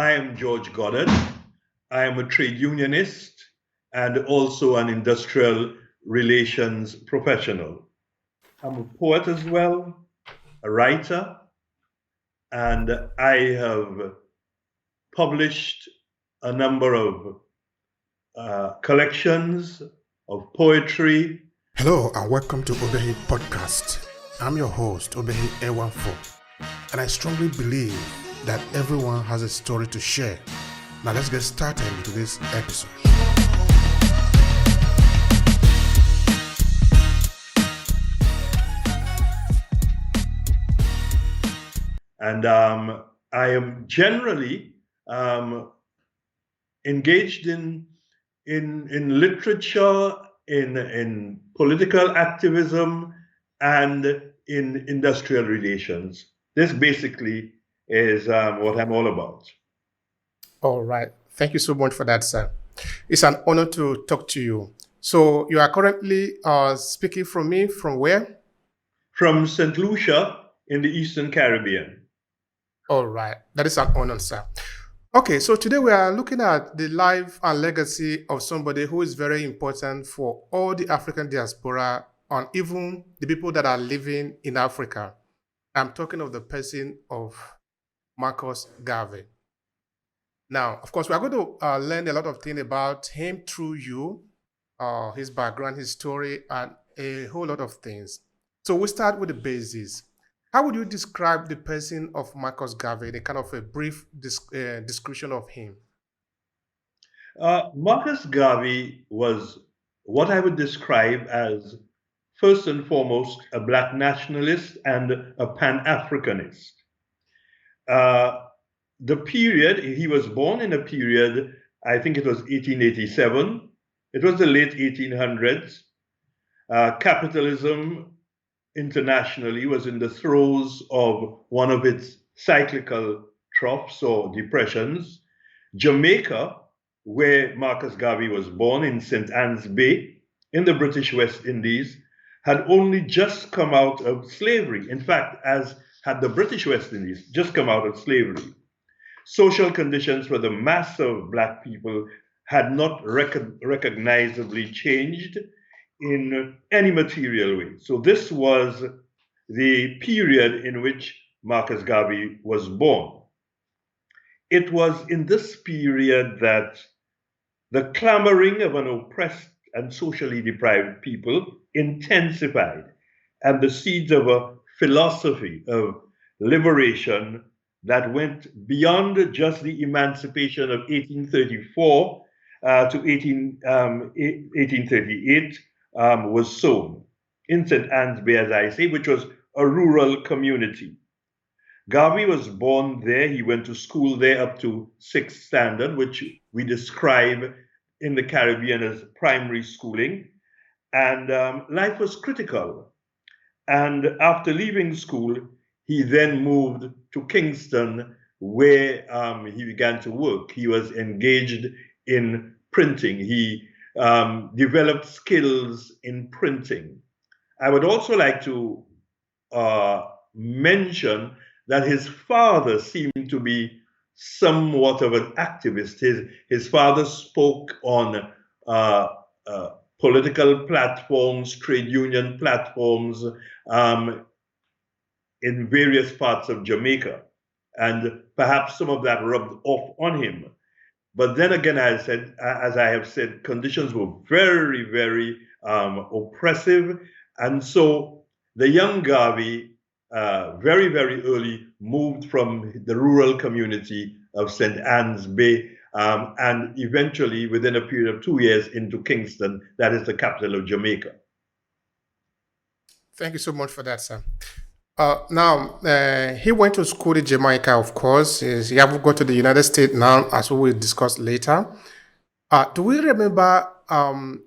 I am George Goddard. I am a trade unionist and also an industrial relations professional. I'm a poet as well, a writer, and I have published a number of collections of poetry. Hello and welcome to Obehi Podcast. I'm your host, Obehi A14, and I strongly believe that everyone has a story to share. Now let's get started into this episode. And I am generally engaged in literature, in political activism, and in industrial relations. This basically is what I'm all about. All right. Thank you so much for that, sir. It's an honor to talk to you. So you are currently speaking from where? From St. Lucia in the Eastern Caribbean. All right. That is an honor, sir. Okay, so today we are looking at the life and legacy of somebody who is very important for all the African diaspora and even the people that are living in Africa. I'm talking of the person of Marcus Garvey. Now, of course, we are going to learn a lot of things about him through you, his background, his story, and a whole lot of things. So we'll start with the basics. How would you describe the person of Marcus Garvey, the kind of a brief description of him? Marcus Garvey was what I would describe as, first and foremost, a Black nationalist and a Pan-Africanist. The period, he was born in a period, I think it was 1887. It was the late 1800s. Capitalism internationally was in the throes of one of its cyclical troughs or depressions. Jamaica, where Marcus Garvey was born in St. Anne's Bay in the British West Indies, had only just come out of slavery. In fact, as had the British West Indies just come out of slavery. Social conditions for the mass of Black people had not recognizably changed in any material way. So this was the period in which Marcus Garvey was born. It was in this period that the clamoring of an oppressed and socially deprived people intensified, and the seeds of a philosophy of liberation that went beyond just the emancipation of 1834 to 1838 was sown in St. Anne's Bay, as I say, which was a rural community. Garvey was born there. He went to school there up to 6th standard, which we describe in the Caribbean as primary schooling. And life was critical. And after leaving school, he then moved to Kingston, where he began to work. He was engaged in printing. He developed skills in printing. I would also like to mention that his father seemed to be somewhat of an activist. His father spoke on political platforms, trade union platforms in various parts of Jamaica. And perhaps some of that rubbed off on him. But then again, as I have said, conditions were very, very oppressive. And so the young Garvey very, very early moved from the rural community of St. Anne's Bay and eventually, within a period of 2 years, into Kingston, that is the capital of Jamaica. Thank you so much for that, sir. Now, he went to school in Jamaica, of course. He haven't gone to the United States now, as we will discuss later. Do we remember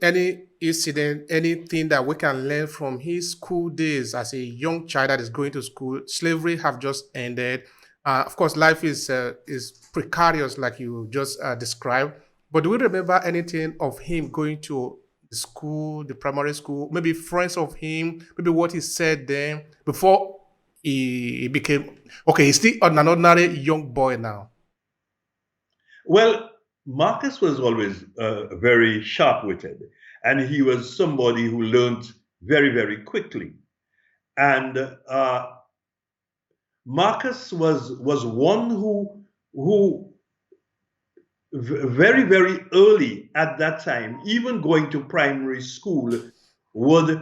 any incident, anything that we can learn from his school days as a young child that is going to school? Slavery have just ended. Of course, life is precarious, like you just described. But do we remember anything of him going to the school, the primary school, maybe friends of him, maybe what he said then before he became, okay, he's still an ordinary young boy now? Well, Marcus was always very sharp-witted, and he was somebody who learned very, very quickly. And Marcus was one who very, very early at that time, even going to primary school, would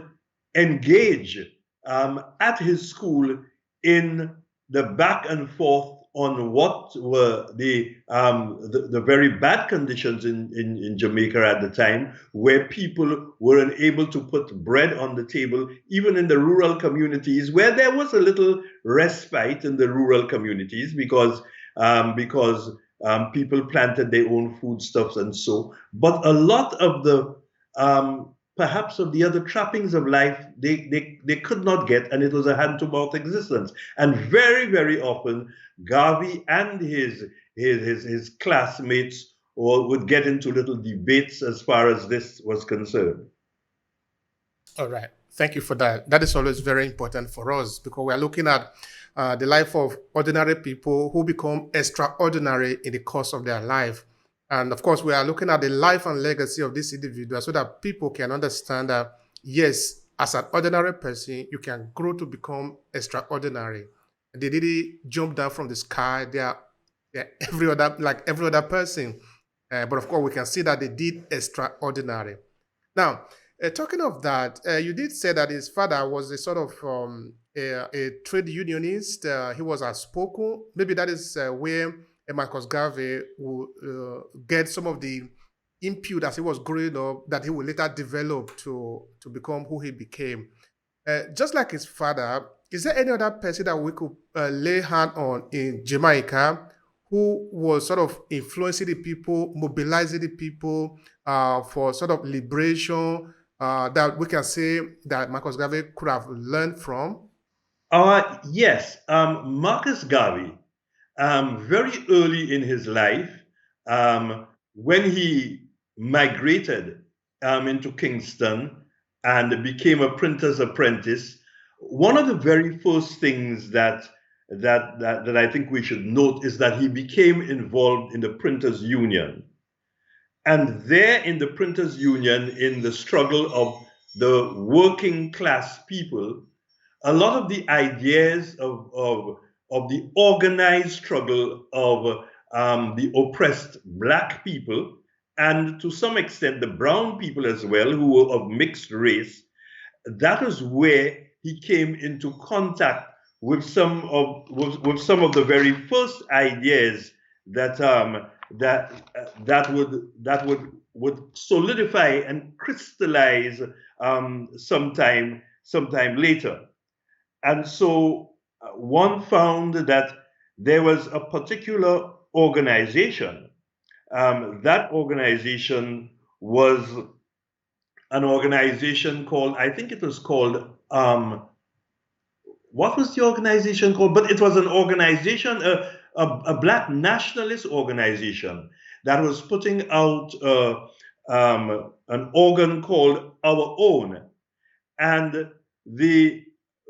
engage at his school in the back and forth on what were the very bad conditions in Jamaica at the time, where people weren't able to put bread on the table, even in the rural communities, where there was a little respite in the rural communities because people planted their own foodstuffs and so. But a lot of the perhaps of the other trappings of life they could not get, and it was a hand-to-mouth existence. And very, very often, Garvey and his classmates would get into little debates as far as this was concerned. All right. Thank you for that. That is always very important for us because we are looking at the life of ordinary people who become extraordinary in the course of their life. And of course, we are looking at the life and legacy of this individual so that people can understand that, yes, as an ordinary person, you can grow to become extraordinary. They didn't jump down from the sky. They are every other, like every other person. But of course, we can see that they did extraordinary. Now, talking of that, you did say that his father was a sort of a trade unionist. He was outspoken. Maybe that is where Marcus Garvey will get some of the input as he was growing up that he will later develop to become who he became. Just like his father, is there any other person that we could lay hand on in Jamaica who was sort of influencing the people, mobilizing the people for sort of liberation that we can say that Marcus Garvey could have learned from? Yes, Marcus Garvey, very early in his life, when he migrated into Kingston and became a printer's apprentice, one of the very first things that I think we should note is that he became involved in the Printers Union. And there in the Printers Union, in the struggle of the working class people, a lot of the ideas of the organized struggle of the oppressed Black people, and to some extent the brown people as well, who were of mixed race, that is where he came into contact with some of the very first ideas that would solidify and crystallize sometime later. And so one found that there was a particular organization. That organization was an organization called, I think it was called, what was the organization called? But it was an organization, a Black nationalist organization that was putting out an organ called Our Own. And the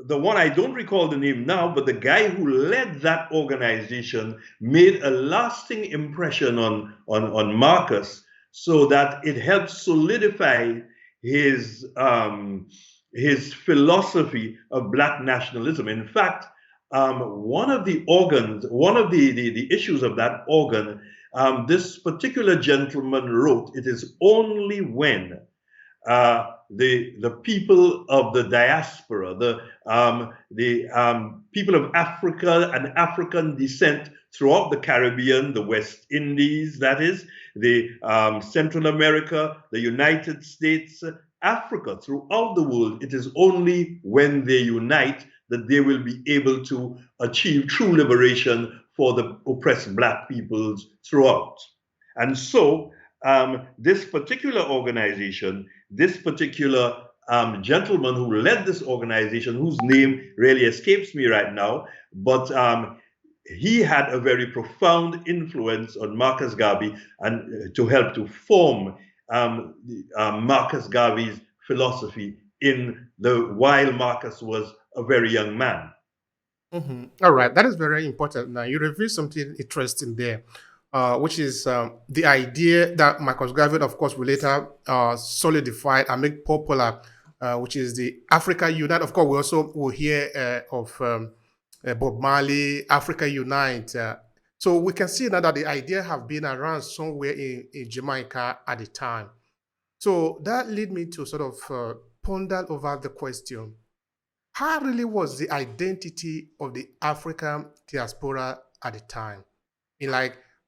one, I don't recall the name now, but the guy who led that organization made a lasting impression on Marcus, so that it helped solidify his philosophy of Black nationalism. In fact, one of the issues of that organ, this particular gentleman wrote, "It is only when the people of the diaspora, the people of Africa and African descent throughout the Caribbean, the West Indies, that is, the Central America, the United States, Africa, throughout the world, it is only when they unite that they will be able to achieve true liberation for the oppressed Black peoples throughout." And so this particular organization, this particular gentleman who led this organization, whose name really escapes me right now, but he had a very profound influence on Marcus Garvey and to help to form Marcus Garvey's philosophy while Marcus was a very young man. All right, that is very important. Now you revealed something interesting there. which is the idea that Marcus Garvey, of course, will later solidify and make popular, which is the Africa Unite. Of course, we also will hear of Bob Marley, Africa Unite. So we can see now that the idea have been around somewhere in Jamaica at the time. So that led me to sort of ponder over the question: how really was the identity of the African diaspora at the time?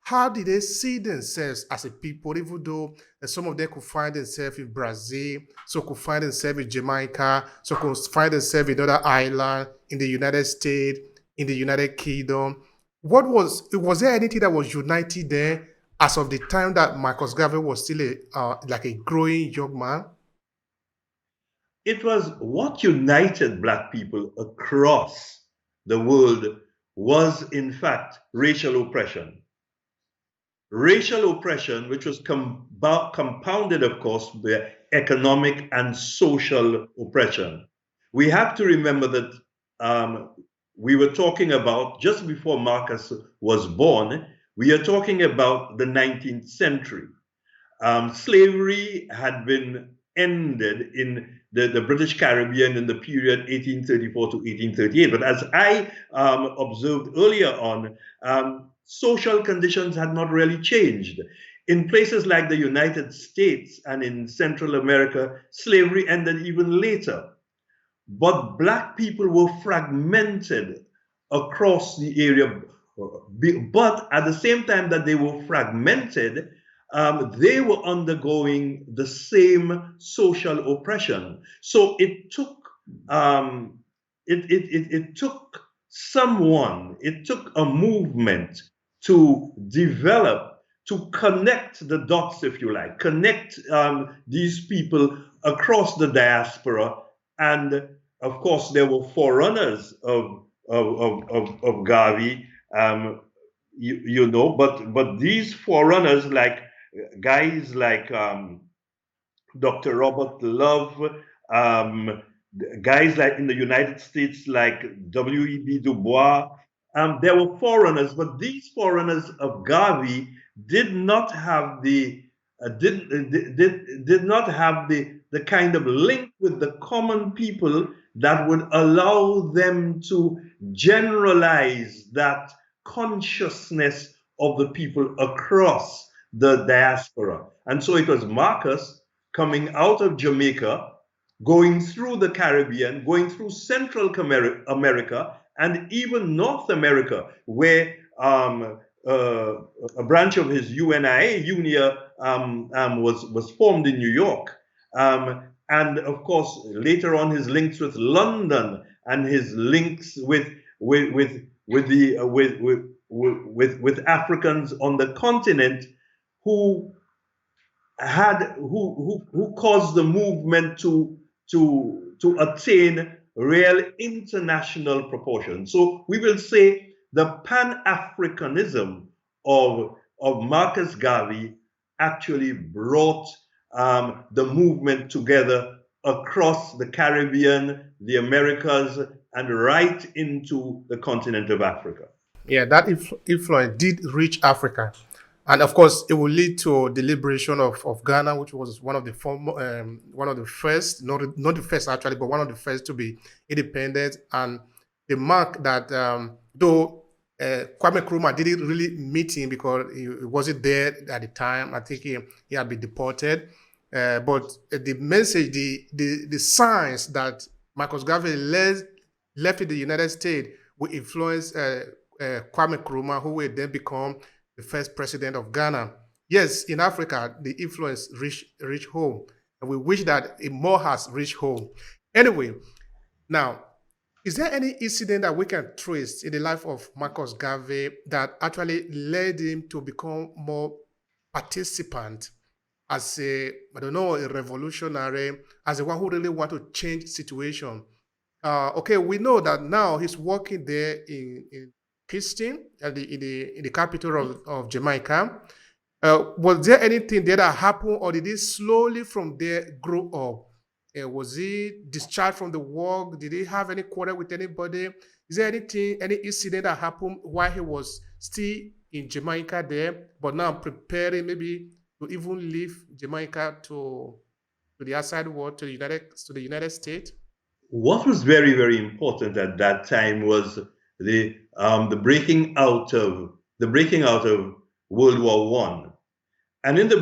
How did they see themselves as a people, even though some of them could find themselves in Brazil, some could find themselves in Jamaica, some could find themselves in other islands, in the United States, in the United Kingdom. Was there anything that was united there as of the time that Marcus Garvey was still a growing young man? It was what united Black people across the world was, in fact, racial oppression. Racial oppression, which was compounded, of course, by economic and social oppression. We have to remember that we were talking about, just before Marcus was born, we are talking about the 19th century. Slavery had been ended in the British Caribbean in the period 1834 to 1838. But as I observed earlier on, social conditions had not really changed. In places like the United States and in Central America, slavery ended even later. But Black people were fragmented across the area. But at the same time that they were fragmented, they were undergoing the same social oppression. So it took it took someone, it took a movement to develop, to connect the dots, if you like, connect these people across the diaspora. And of course, there were forerunners of Garvey, you know, but these forerunners, like guys like Dr. Robert Love, guys like in the United States like W.E.B. Du Bois, there were forerunners, but these forerunners of Garvey did not have the kind of link with the common people that would allow them to generalize that consciousness of the people across the diaspora. And so it was Marcus coming out of Jamaica, going through the Caribbean, going through Central America, and even North America, where a branch of his UNIA, was formed in New York. And of course, later on, his links with London and his links with Africans on the continent who caused the movement to attain real international proportions. So we will say the Pan-Africanism of Marcus Garvey actually brought the movement together across the Caribbean, the Americas, and right into the continent of Africa. Yeah, that influence did reach Africa. And of course, it will lead to the liberation of Ghana, which was one of the first, not the first actually, but one of the first to be independent. And the mark that, though Kwame Nkrumah didn't really meet him because he wasn't there at the time. I think he had been deported. But the message, the signs that Marcus Garvey left in the United States will influence Kwame Nkrumah, who will then become the first president of Ghana. Yes, in Africa, the influence reached home, and we wish that it more has reached home. Anyway, now, is there any incident that we can trace in the life of Marcus Garvey that actually led him to become more participant as a revolutionary, as the one who really want to change situation? Okay, we know that now he's working there in Kingston, in the capital of Jamaica. Was there anything there that happened, or did he slowly from there grow up? Was he discharged from the work? Did he have any quarrel with anybody? Is there any incident that happened while he was still in Jamaica there, but now preparing maybe to even leave Jamaica to the outside world, to the United States? What was very, very important at that time was the breaking out of World War One. And in the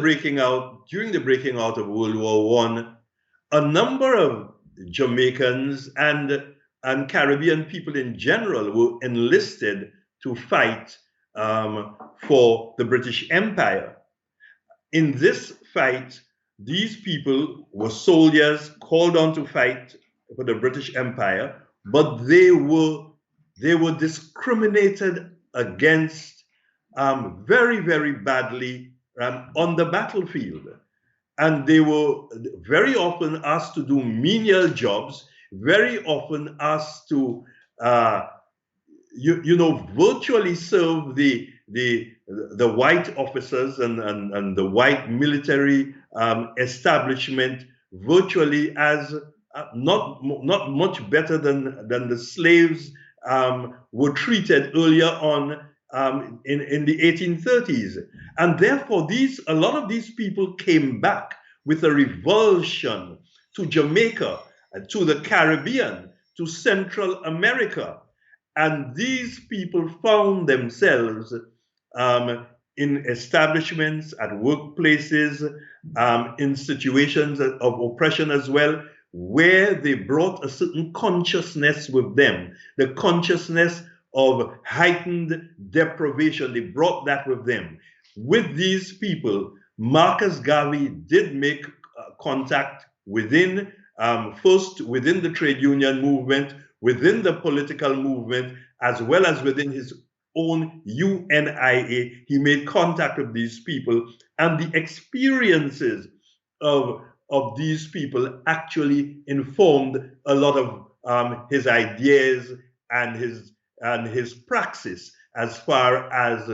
during the breaking out of World War One, a number of Jamaicans and Caribbean people in general were enlisted to fight for the British Empire. In this fight, these people were soldiers called on to fight for the British Empire, but they were discriminated against very, very badly on the battlefield. And they were very often asked to do menial jobs, very often asked to, virtually serve the white officers and the white military establishment virtually as not much better than the slaves were treated earlier on in the 1830s. And therefore, a lot of these people came back with a revulsion to Jamaica, to the Caribbean, to Central America. And these people found themselves in establishments, at workplaces, in situations of oppression as well, where they brought a certain consciousness with them, the consciousness of heightened deprivation. They brought that with them. With these people, Marcus Garvey did make contact first within the trade union movement, within the political movement, as well as within his own UNIA. He made contact with these people, and the experiences of these people actually informed a lot of his ideas and his praxis as far as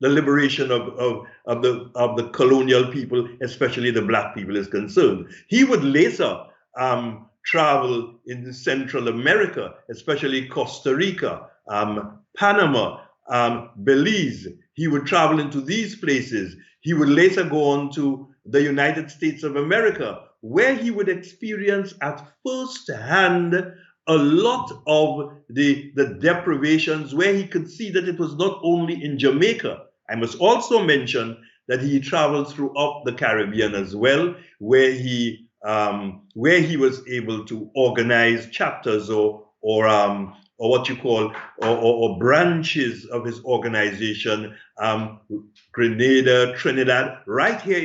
the liberation of the colonial people, especially the black people, is concerned. He would later travel in Central America, especially Costa Rica, Panama, Belize. He would travel into these places. He would later go on to the United States of America, where he would experience at first hand a lot of the deprivations, where he could see that it was not only in Jamaica. I must also mention that he traveled throughout the Caribbean as well, where he was able to organize chapters or what you call or branches of his organization, Grenada, Trinidad, right here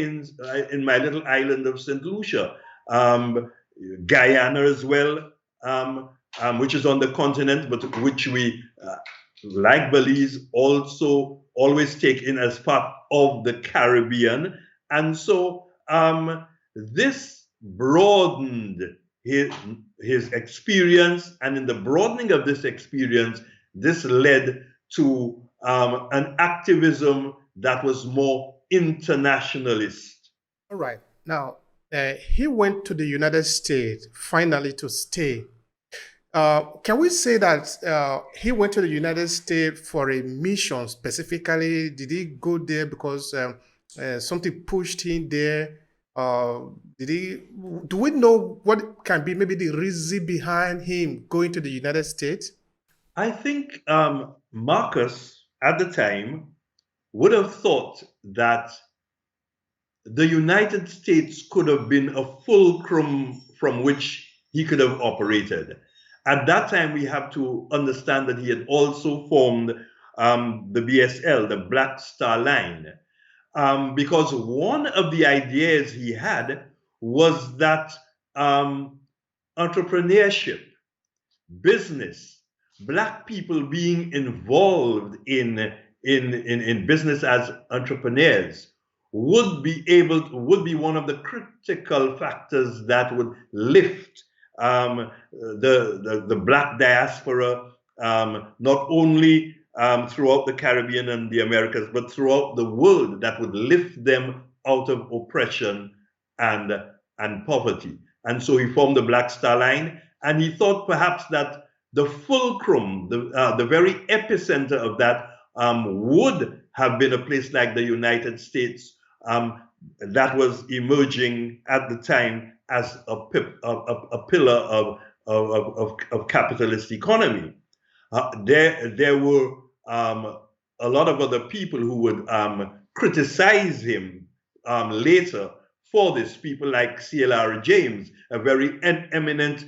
in my little island of St. Lucia, Guyana as well, which is on the continent, but which we, like Belize, also always take in as part of the Caribbean. And so this broadened his experience, and in the broadening of this experience, this led to an activism that was more internationalist. All right. Now, he went to the United States finally to stay. Can we say that he went to the United States for a mission specifically? Did he go there because something pushed him there? Do we know what can be maybe the reason behind him going to the United States? I think Marcus at the time would have thought that the United States could have been a fulcrum from which he could have operated. At that time, we have to understand that he had also formed the BSL, the Black Star Line, because one of the ideas he had was that entrepreneurship, business, Black people being involved in business as entrepreneurs would be one of the critical factors that would lift the Black diaspora, not only throughout the Caribbean and the Americas, but throughout the world, that would lift them out of oppression and poverty. And so he formed the Black Star Line, and he thought perhaps that the fulcrum, the very epicenter of that would have been a place like the United States that was emerging at the time as a pillar of capitalist economy. There were a lot of other people who would criticize him later for this. People like C.L.R. James, a very eminent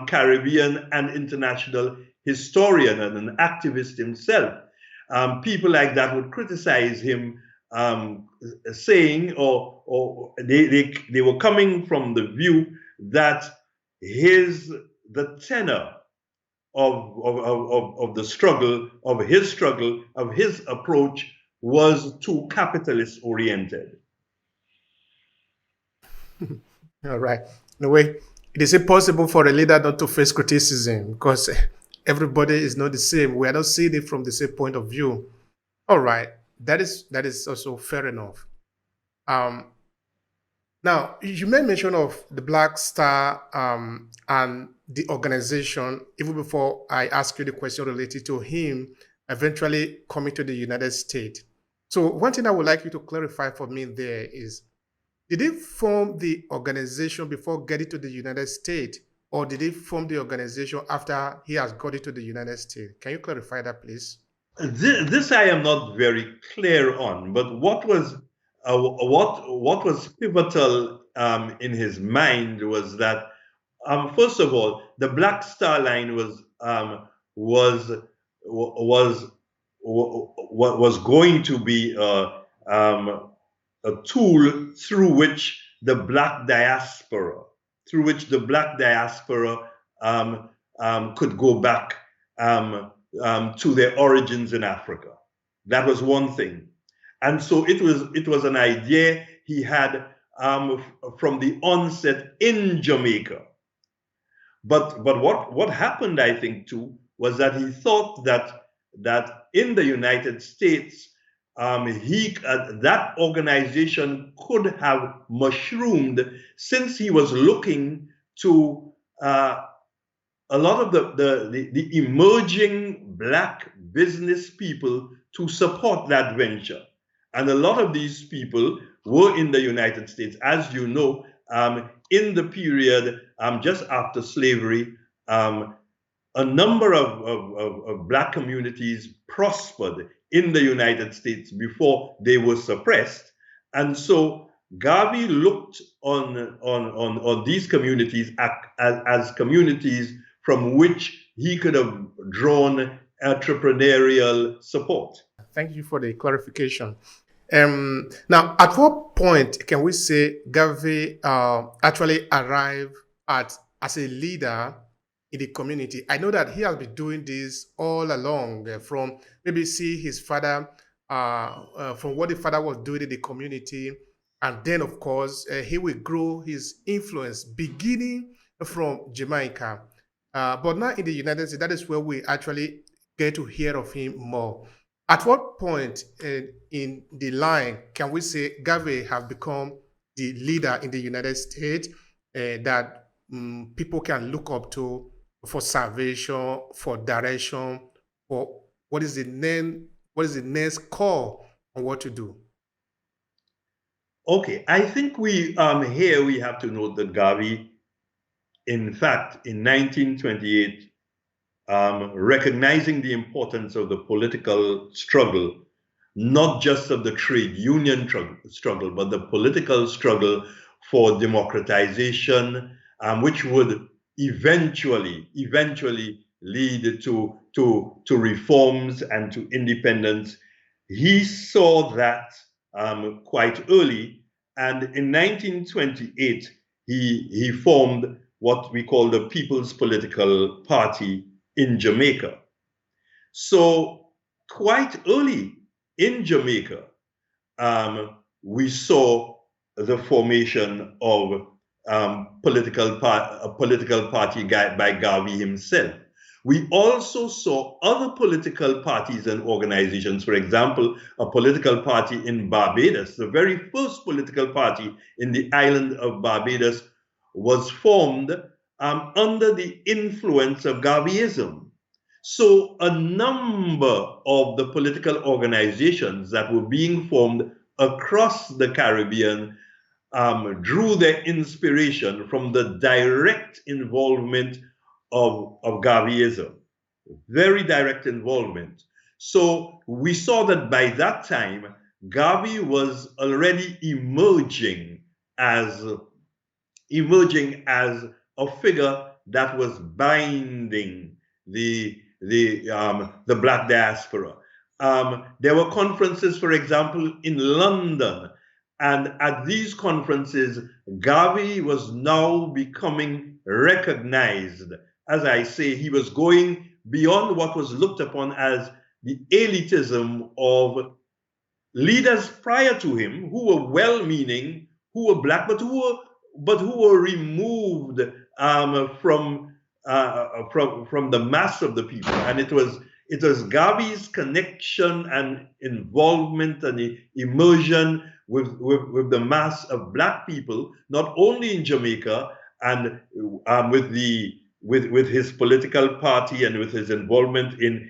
Caribbean and international historian and an activist himself. People like that would criticize him, saying, or they were coming from the view that the tenor of the struggle, of his approach was too capitalist oriented. All right. In a way, it is impossible for a leader not to face criticism because everybody is not the same. We are not seeing it from the same point of view. All right. That is also fair enough. Now, you made mention of the Black Star and the organization, even before I ask you the question related to him eventually coming to the United States. So one thing I would like you to clarify for me there is, did he form the organization before getting to the United States, or did he form the organization after he has got into the United States? Can you clarify that, please? This I am not very clear on, but what was pivotal in his mind was that first of all, the Black Star Line was going to be a tool through which the Black diaspora could go back to their origins in Africa. That was one thing. And so it was an idea he had from the onset in Jamaica. But what happened, I think, too, was that he thought that in the United States, that organization could have mushroomed, since he was looking to a lot of the emerging Black business people to support that venture. And a lot of these people were in the United States. As you know, in the period just after slavery, a number of Black communities prospered in the United States before they were suppressed. And so Garvey looked on these communities as communities from which he could have drawn entrepreneurial support. Thank you for the clarification. Now, at what point can we say Garvey actually arrived as a leader in the community? I know that he has been doing this all along, from maybe see his father, from what the father was doing in the community, and then, of course, he will grow his influence beginning from Jamaica. But now in the United States, that is where we actually get to hear of him more. At what point in the line can we say Garvey have become the leader in the United States that people can look up to for salvation, for direction, for what is the next call on what to do? Okay, I think here we have to note that Garvey, in fact, in 1928, recognizing the importance of the political struggle, not just of the trade union struggle, but the political struggle for democratization, which would eventually lead to reforms and to independence. He saw that quite early, and in 1928 he formed what we call the People's Political Party in Jamaica. So quite early in Jamaica, we saw the formation of a political party by Garvey himself. We also saw other political parties and organizations. For example, a political party in Barbados, the very first political party in the island of Barbados, was formed under the influence of Garveyism. So a number of the political organizations that were being formed across the Caribbean drew their inspiration from the direct involvement of Garveyism, very direct involvement. So we saw that by that time, Garvey was already as emerging as a figure that was binding the Black diaspora. There were conferences, for example, in London, and at these conferences, Garvey was now becoming recognized. As I say, he was going beyond what was looked upon as the elitism of leaders prior to him, who were well-meaning, who were Black, but who were removed from the mass of the people. And it was Garvey's connection and involvement and immersion with the mass of Black people, not only in Jamaica, and with his political party and with his involvement in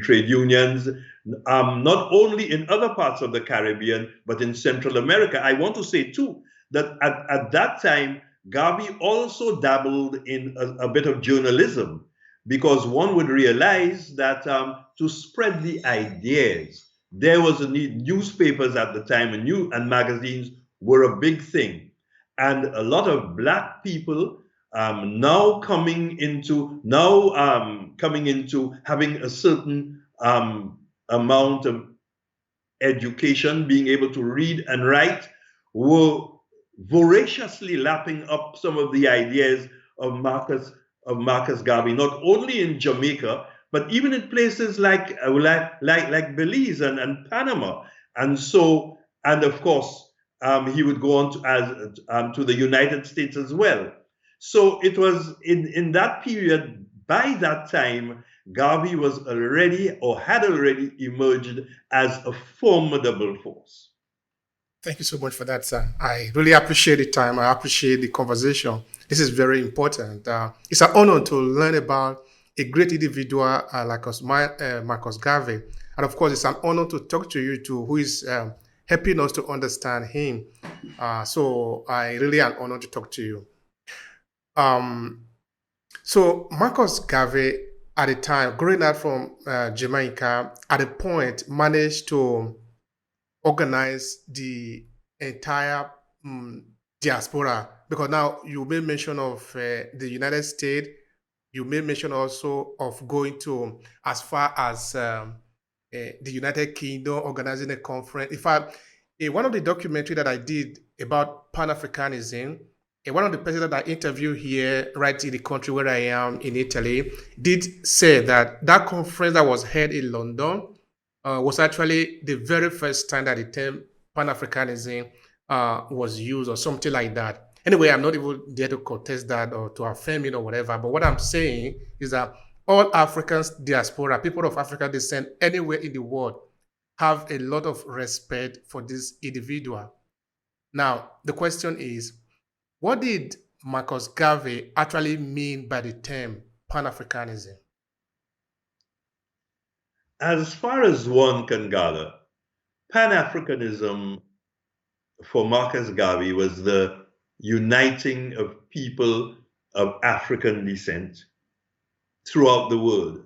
trade unions, not only in other parts of the Caribbean, but in Central America. I want to say too that at that time, Garvey also dabbled in a bit of journalism, because one would realize that to spread the ideas, there was a need. Newspapers at the time and magazines were a big thing. And a lot of Black people now coming into having a certain amount of education, being able to read and write, were voraciously lapping up some of the ideas of Marcus Garvey, not only in Jamaica, but even in places like Belize and Panama. And of course, he would go on to the United States as well. So it was in that period, by that time, Garvey was had already emerged as a formidable force. Thank you so much for that, sir. I really appreciate the time. I appreciate the conversation. This is very important. It's an honor to learn about a great individual like Marcus Garvey. And of course, it's an honor to talk to you too, who is helping us to understand him. So I really am honored to talk to you. So Marcus Garvey, at the time, growing up from Jamaica, at a point managed to organize the entire diaspora, because now you made mention of the United States, you made mention also of going to as far as the United Kingdom, organizing a conference. In fact, one of the documentary that I did about Pan-Africanism, one of the persons that I interviewed here, right in the country where I am in Italy, did say that conference that was held in London was actually the very first time that the term Pan-Africanism was used, or something like that. Anyway, I'm not even there to contest that or to affirm it or whatever, but what I'm saying is that all Africans, diaspora, people of African descent, anywhere in the world, have a lot of respect for this individual. Now, the question is, what did Marcus Garvey actually mean by the term Pan-Africanism? As far as one can gather, Pan-Africanism for Marcus Garvey was the uniting of people of African descent throughout the world.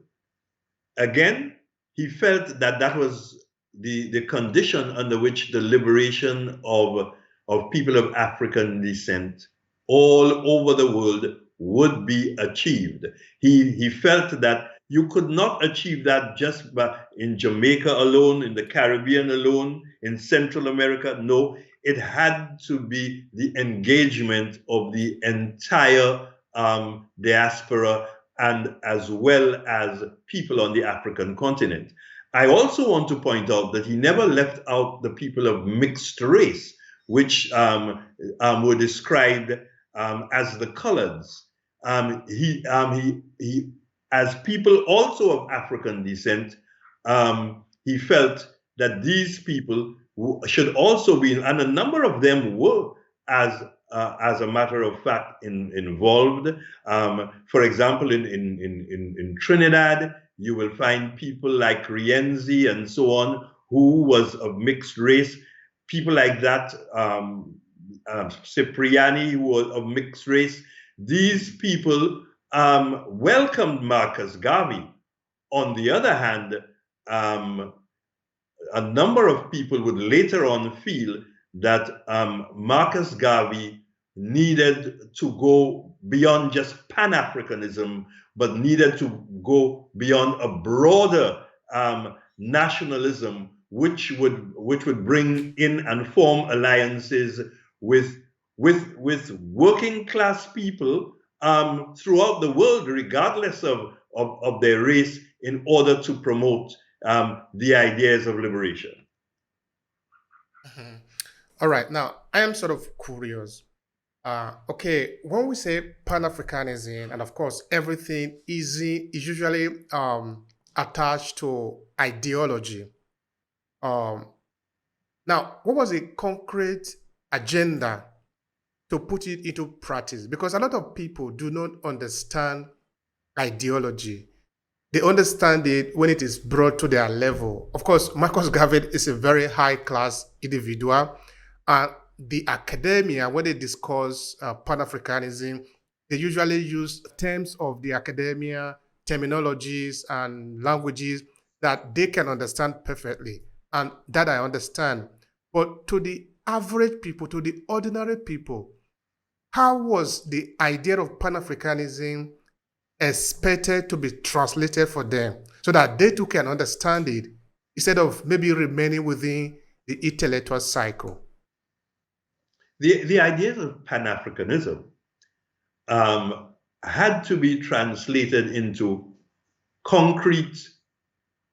Again, he felt that was the condition under which the liberation of people of African descent all over the world would be achieved. He felt that you could not achieve that just in Jamaica alone, in the Caribbean alone, in Central America. No, it had to be the engagement of the entire diaspora, and as well as people on the African continent. I also want to point out that he never left out the people of mixed race, which were described as the coloreds. He as people also of African descent, he felt that these people should also be, and a number of them were as a matter of fact involved. For example, in Trinidad, you will find people like Rienzi and so on, who was of mixed race. People like that, Cipriani, who was of mixed race. These people welcomed Marcus Garvey. On the other hand, a number of people would later on feel that Marcus Garvey needed to go beyond just Pan-Africanism, but needed to go beyond a broader nationalism, which would bring in and form alliances with working class people throughout the world, regardless of their race, in order to promote the ideas of liberation. Mm-hmm. All right. Now, I am sort of curious. Okay, when we say Pan-Africanism, and of course, everything is usually attached to ideology. Now, what was the concrete agenda to put it into practice? Because a lot of people do not understand ideology. They understand it when it is brought to their level. Of course, Marcus Garvey is a very high-class individual. The academia, when they discuss Pan-Africanism, they usually use terms of the academia, terminologies and languages that they can understand perfectly, and that I understand. But to the average people, to the ordinary people, how was the idea of Pan-Africanism expected to be translated for them so that they too can understand it instead of maybe remaining within the intellectual cycle? The ideas of Pan-Africanism had to be translated into concrete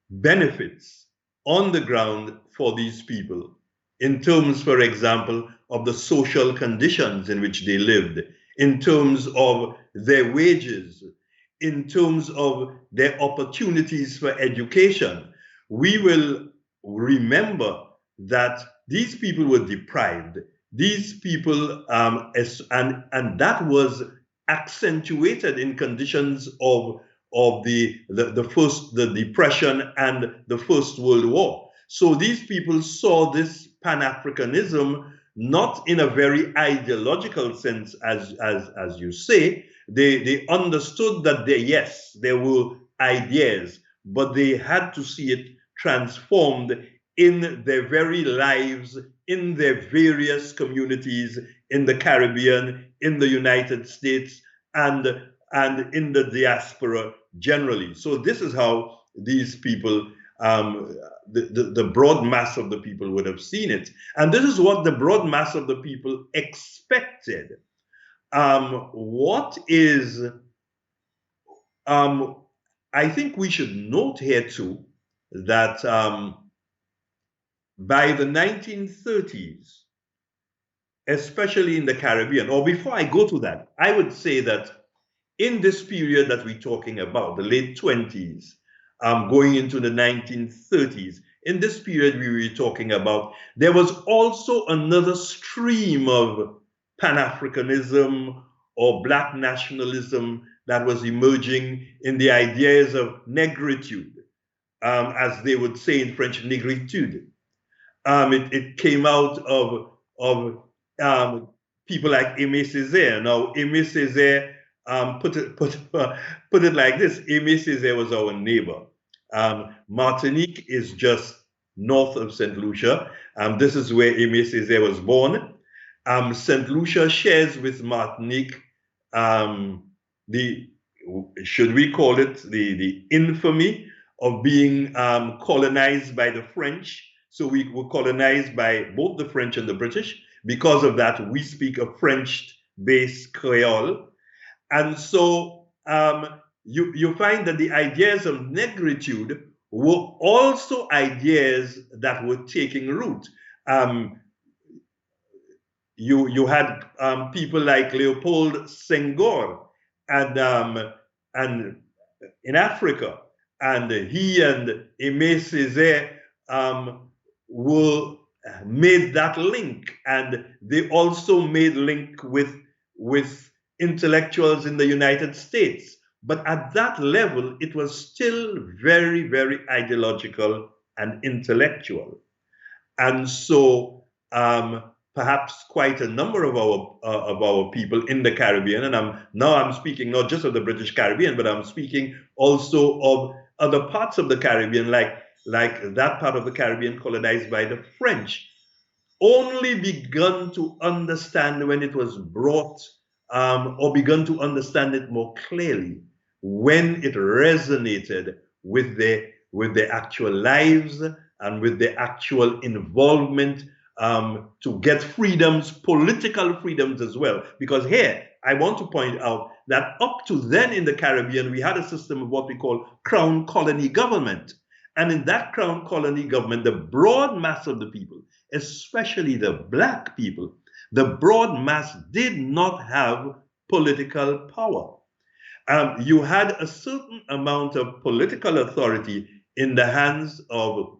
benefits on the ground for these people in terms, for example, of the social conditions in which they lived, in terms of their wages, in terms of their opportunities for education. We will remember that these people were deprived. These people, and that was accentuated in conditions of the Depression and the First World War. So these people saw this Pan-Africanism not in a very ideological sense, as you say. They understood that there were ideas, but they had to see it transformed in their very lives, in their various communities in the Caribbean, in the United States, and in the diaspora generally. So this is how these people, the broad mass of the people would have seen it. And this is what the broad mass of the people expected. I think we should note here too that by the 1930s, especially in the Caribbean, or before I go to that, I would say that in this period that we're talking about, the late 20s, going into the 1930s, in this period we were talking about, there was also another stream of Pan-Africanism or Black nationalism that was emerging in the ideas of negritude, as they would say in French, negritude. It came out of people like Aimé Césaire. Now, Aimé Césaire, put it like this: Aimé Césaire was our neighbor. Martinique is just north of St. Lucia. This is where Aimé Césaire was born. St. Lucia shares with Martinique should we call it the infamy of being colonized by the French. So we were colonized by both the French and the British. Because of that, we speak a French-based Creole. And so you find that the ideas of negritude were also ideas that were taking root. You had people like Leopold Senghor and in Africa, and he and Aimé Césaire were made that link, and they also made link with intellectuals in the United States. But at that level, it was still very, very ideological and intellectual. And so perhaps quite a number of our people in the Caribbean, and I'm speaking not just of the British Caribbean, but I'm speaking also of other parts of the Caribbean, like that part of the Caribbean colonized by the French, only begun to understand when it was brought, or begun to understand it more clearly when it resonated with their actual lives and with their actual involvement to get freedoms, political freedoms as well. Because here, I want to point out that up to then in the Caribbean, we had a system of what we call crown colony government. And in that crown colony government, the broad mass of the people, especially the Black people, the broad mass did not have political power. You had a certain amount of political authority in the hands of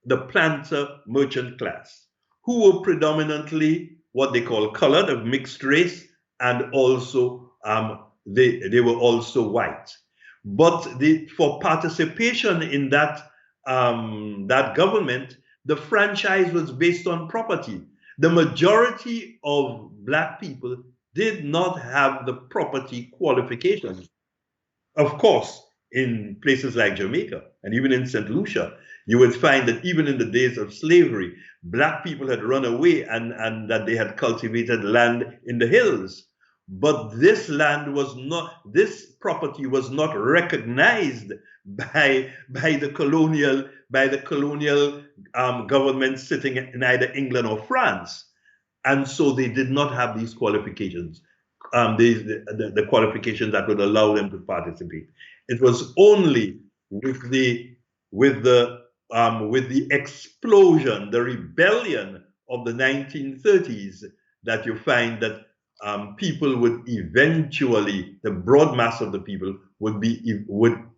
the planter merchant class, who were predominantly what they call colored, of mixed race, and also they were also white. But for participation in that government, the franchise was based on property. The majority of Black people did not have the property qualifications. Of course, in places like Jamaica and even in St. Lucia, you would find that even in the days of slavery, Black people had run away and that they had cultivated land in the hills. But this land was not, this property was not recognized by the colonial government sitting in either England or France. And so they did not have these qualifications, the qualifications that would allow them to participate. It was only with the explosion, the rebellion of the 1930s, that you find that people would eventually, the broad mass of the people would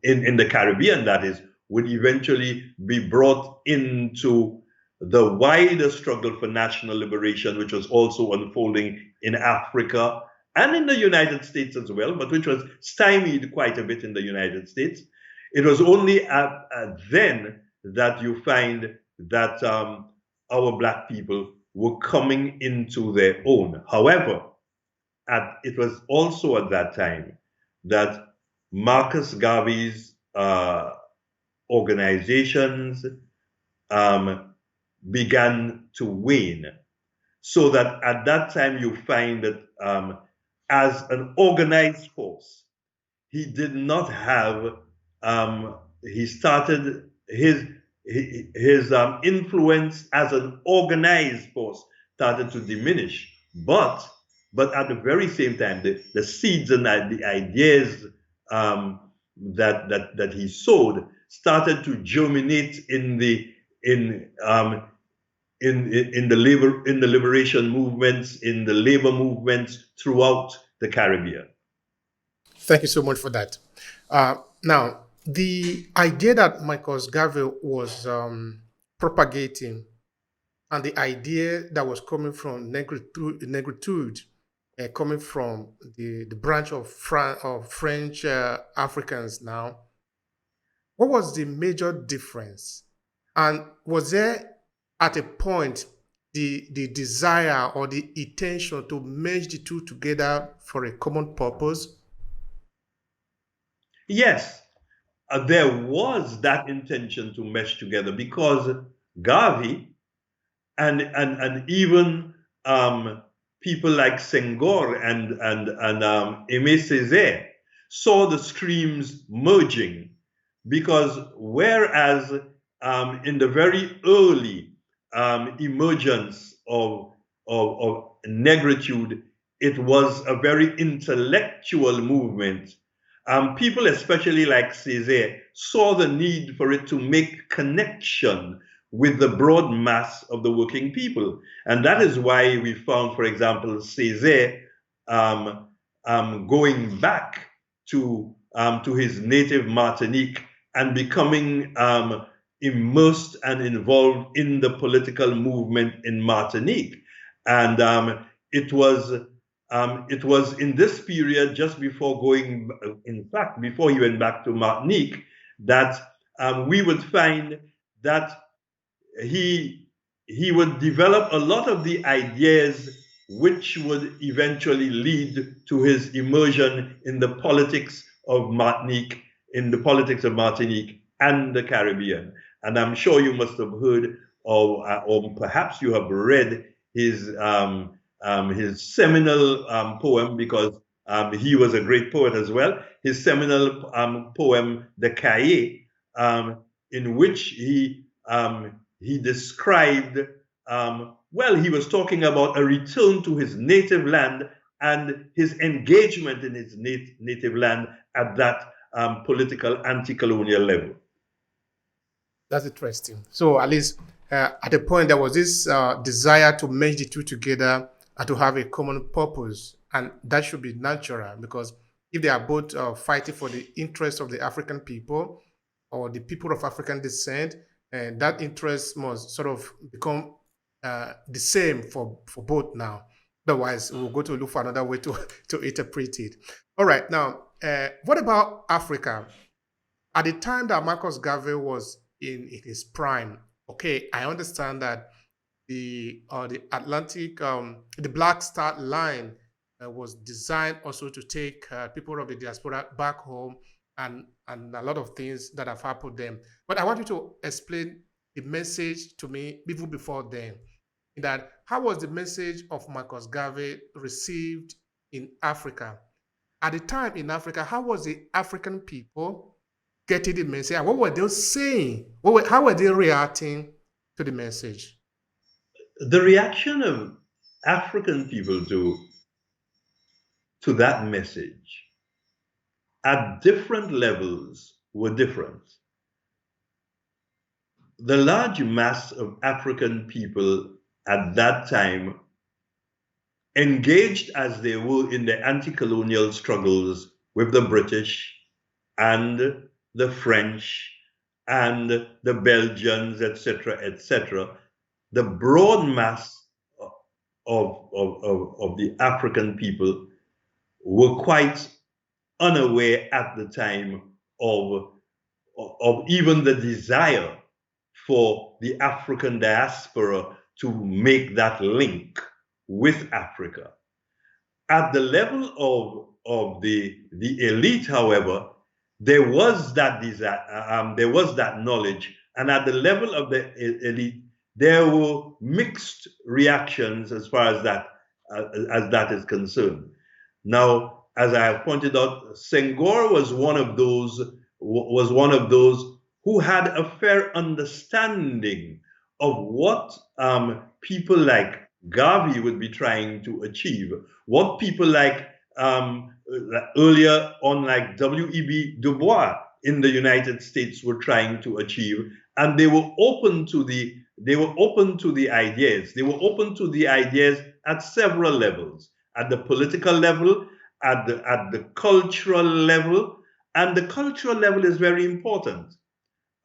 in the Caribbean, that is, would eventually be brought into the wider struggle for national liberation, which was also unfolding in Africa and in the United States as well, but which was stymied quite a bit in the United States. It was only then that you find that our Black people were coming into their own. However, it was also at that time that Marcus Garvey's organizations began to wane. So that at that time you find that as an organized force, he did not have, he started his influence as an organized force started to diminish. But at the very same time, the seeds and the ideas that he sowed started to germinate in the liberation movements, in the labor movements throughout the Caribbean. Thank you so much for that. Now, the idea that Marcus Garvey was propagating, and the idea that was coming from Negritude, coming from the branch of French Africans now, what was the major difference? And was there at a point the desire or the intention to merge the two together for a common purpose? Yes, there was that intention to mesh together, because Garvey and even people like Senghor and Aimé Césaire saw the streams merging, because whereas in the very early emergence of Negritude, it was a very intellectual movement. People, especially like Césaire, saw the need for it to make connection with the broad mass of the working people. And that is why we found, for example, Césaire going back to his native Martinique and becoming immersed and involved in the political movement in Martinique. And it was in this period, just before going, in fact, before he went back to Martinique, that we would find that he would develop a lot of the ideas which would eventually lead to his immersion in the politics of Martinique, and the Caribbean. And I'm sure you must have heard, or perhaps you have read his seminal poem, because he was a great poet as well. His seminal poem, "The Cahier," in which he described. He was talking about a return to his native land and his engagement in his native land at that political anti-colonial level. That's interesting. So at least at the point there was this desire to merge the two together and to have a common purpose, and that should be natural, because if they are both fighting for the interests of the African people or the people of African descent, that interest must sort of become the same for both now. Otherwise, we'll go to look for another way to interpret it. All right. Now, what about Africa? At the time that Marcus Garvey was in his prime, okay, I understand that the Atlantic, the Black Star Line was designed also to take people of the diaspora back home, and a lot of things that have happened then. But I want you to explain the message to me even before then. In that, how was the message of Marcus Garvey received in Africa? At the time in Africa, how was the African people getting the message? And what were they saying? How were they reacting to the message? The reaction of African people to that message at different levels were different. The large mass of African people at that time, engaged as they were in the anti-colonial struggles with the British and the French and the Belgians, etc., the broad mass of the African people were quite unaware at the time of even the desire for the African diaspora to make that link with Africa. At the level of the elite, however, there was that desire, there was that knowledge, and at the level of the elite, there were mixed reactions as far as that is concerned. Now, as I have pointed out, Senghor was one of those who had a fair understanding of what people like Garvey would be trying to achieve, what people like earlier on, like W.E.B. Du Bois in the United States were trying to achieve, and they were open to the ideas. They were open to the ideas at several levels, at the political level, at the cultural level, and the cultural level is very important.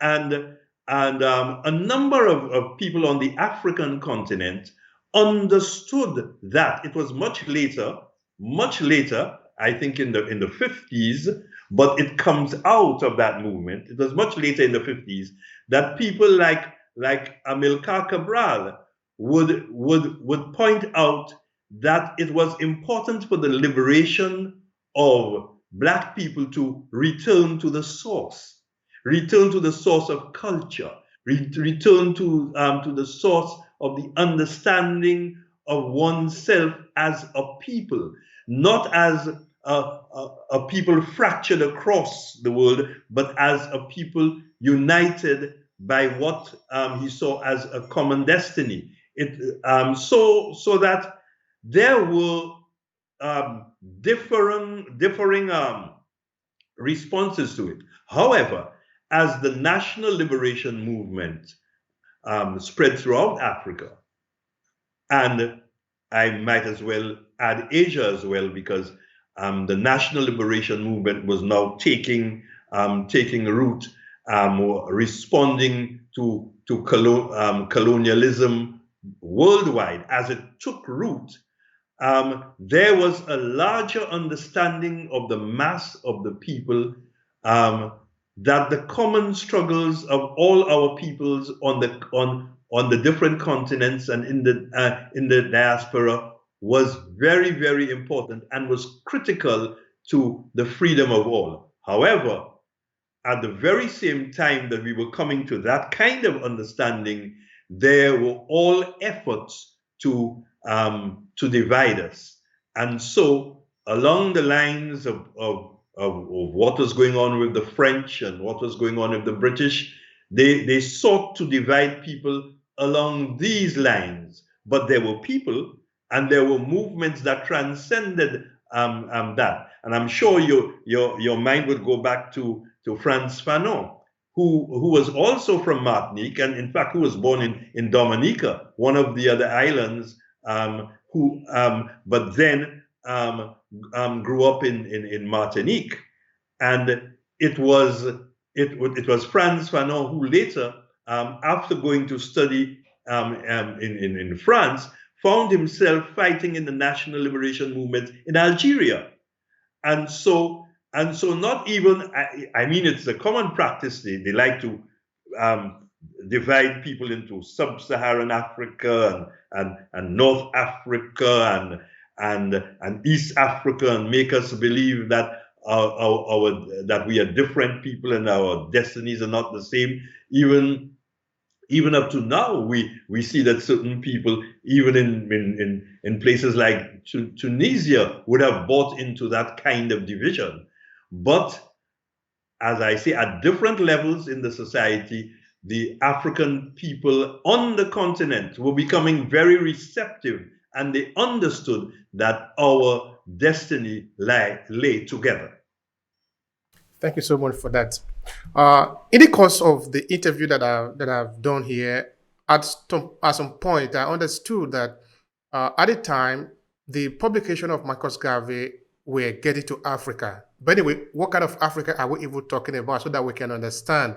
And a number of people on the African continent understood that. It was much later, I think in the 50s, but it comes out of that movement. It was much later in the 50s that people like Amilcar Cabral would point out that it was important for the liberation of Black people to return to the source of culture, return to the source of the understanding of oneself as a people, not as a people fractured across the world, but as a people united by what he saw as a common destiny. So that there were differing responses to it. However, as the national liberation movement spread throughout Africa, and I might as well add Asia as well, because the national liberation movement was now taking root, responding colonialism worldwide, as it took root, there was a larger understanding of the mass of the people, that the common struggles of all our peoples on the different continents and in the diaspora was very, very important and was critical to the freedom of all. However, at the very same time that we were coming to that kind of understanding, there were all efforts to divide us. And so along the lines of what was going on with the French and what was going on with the British, they sought to divide people along these lines. But there were people and there were movements that transcended that. And I'm sure your mind would go back to Frantz Fanon, who was also from Martinique, and in fact who was born in Dominica, one of the other islands, but then grew up in Martinique. And it was Frantz Fanon who later, after going to study in France, found himself fighting in the national liberation movement in Algeria. And so not even, I mean, it's a common practice. They like to divide people into sub-Saharan Africa and North Africa and East Africa, and make us believe that that we are different people and our destinies are not the same. Even up to now, we see that certain people, even in places like Tunisia, would have bought into that kind of division. But as I say, at different levels in the society, the African people on the continent were becoming very receptive, and they understood that our destiny lay together. Thank you so much for that. In the course of the interview that I've done here, at some point, I understood that at the time, the publication of Marcus Garvey were getting to Africa. But anyway, what kind of Africa are we even talking about, so that we can understand?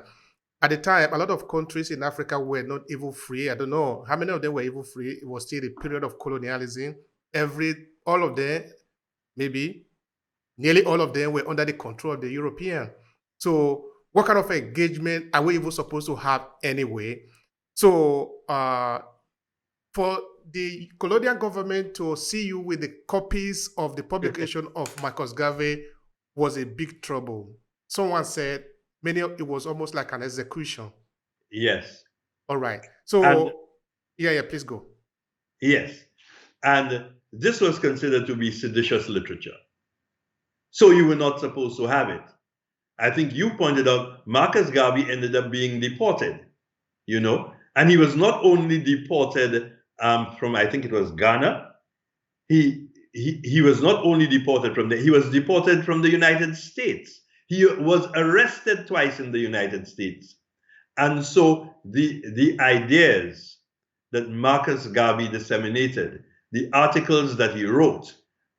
At the time, a lot of countries in Africa were not even free. I don't know how many of them were even free. It was still a period of colonialism. All of them, maybe nearly all of them, were under the control of the European. So what kind of engagement are we even supposed to have anyway? So for the colonial government to see you with the copies of the publication of Marcus Garvey was a big trouble. Someone said it was almost like an execution. Yes. All right. So yeah, please go. Yes. And this was considered to be seditious literature. So you were not supposed to have it. I think you pointed out Marcus Garvey ended up being deported, and he was not only deported from, I think it was Ghana. He was not only deported from there, he was deported from the United States. He was arrested twice in the United States. And so the ideas that Marcus Garvey disseminated, the articles that he wrote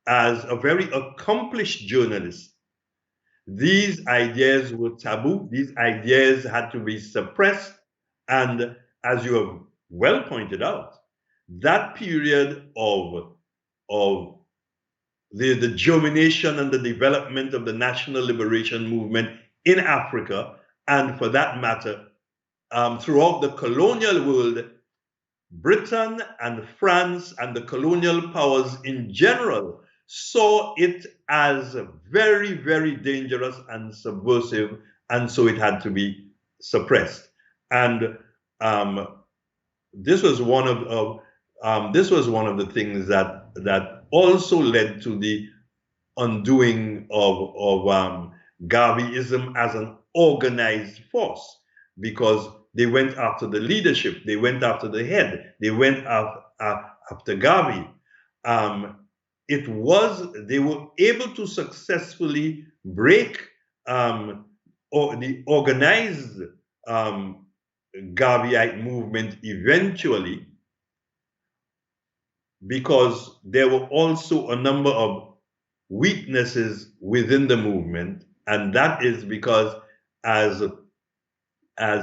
as a very accomplished journalist, these ideas were taboo. These ideas had to be suppressed. And as you have well pointed out, that period of the germination and the development of the national liberation movement in Africa, and for that matter, throughout the colonial world, Britain and France and the colonial powers in general saw it as very, very dangerous and subversive, and so it had to be suppressed. And this was one of the things that also led to the undoing of Garveyism as an organized force, because they went after the leadership, they went after the head, they went after Garvey. They were able to successfully break the organized Garveyite movement eventually, because there were also a number of weaknesses within the movement, and that is because as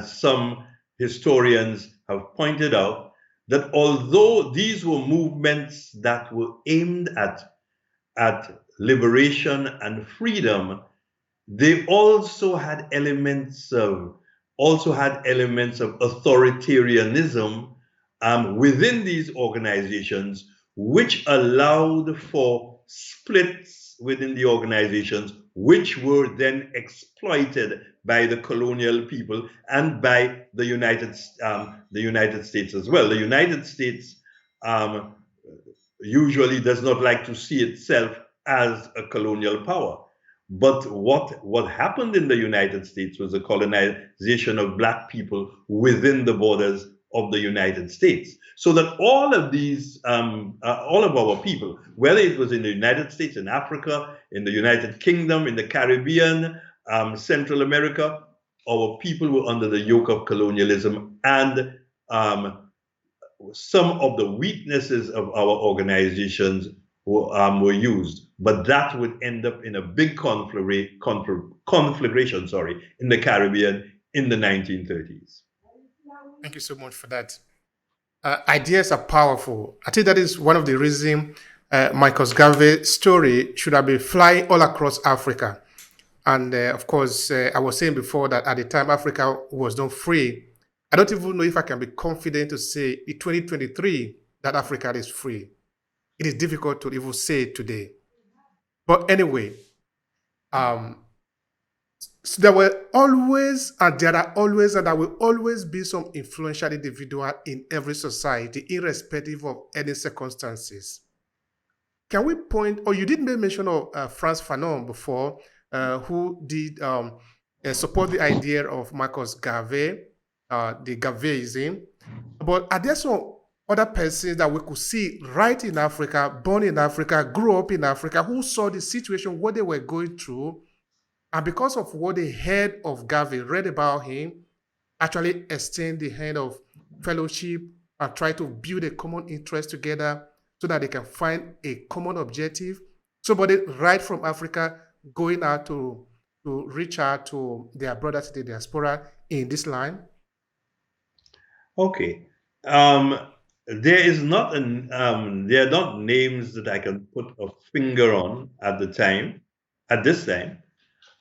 some historians have pointed out that although these were movements that were aimed at liberation and freedom, they also had elements of authoritarianism within these organizations, which allowed for splits within the organizations, which were then exploited by the colonial people and by the United States as well. The United States usually does not like to see itself as a colonial power. But what happened in the United States was the colonization of Black people within the borders of the United States. So that all of our people, whether it was in the United States, in Africa, in the United Kingdom, in the Caribbean, Central America, our people were under the yoke of colonialism, and some of the weaknesses of our organizations were used. But that would end up in a big conflagration, in the Caribbean in the 1930s. Thank you so much for that. Ideas are powerful. I think that is one of the reasons Marcus Garvey's story should have been flying all across Africa. And of course, I was saying before that at the time Africa was not free. I don't even know if I can be confident to say in 2023 that Africa is free. It is difficult to even say today. But anyway, so there were always, and there are always, and there will always be some influential individual in every society, irrespective of any circumstances. Can we point, or you did make mention of Frantz Fanon before, who did support the idea of Marcus Garvey, the Garveyism. But are there some other persons that we could see right in Africa, born in Africa, grew up in Africa, who saw the situation, what they were going through, and because of what they heard of Garvey, read about him, actually extend the hand of fellowship and try to build a common interest together so that they can find a common objective? Somebody right from Africa going out to reach out to their brothers in the diaspora in this line? Okay. There is not there are not names that I can put a finger on at this time.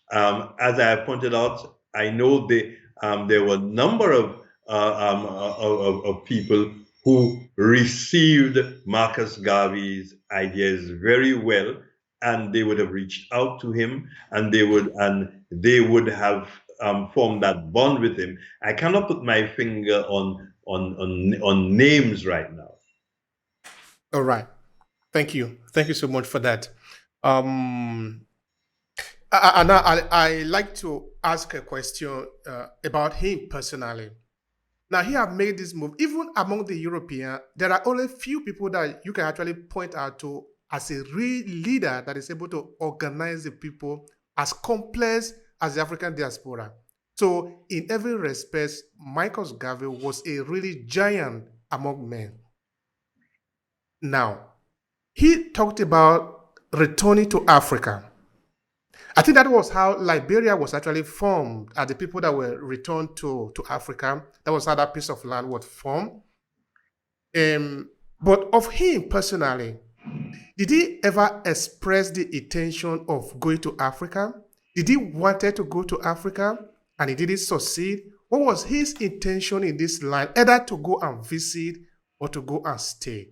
As I pointed out, I know there were a number of people who received Marcus Garvey's ideas very well, and they would have reached out to him, and they would have formed that bond with him. I cannot put my finger on names right now. All right. Thank you. Thank you so much for that. I like to ask a question about him personally. Now, he have made this move. Even among the European, there are only few people that you can actually point out to as a real leader that is able to organize the people as complex as the African diaspora. So, in every respect, Marcus Garvey was a really giant among men. Now, he talked about returning to Africa. I think that was how Liberia was actually formed, as the people that were returned to Africa. That was how that piece of land was formed. But of him personally, did he ever express the intention of going to Africa? Did he wanted to go to Africa and he didn't succeed? What was his intention in this line, either to go and visit or to go and stay?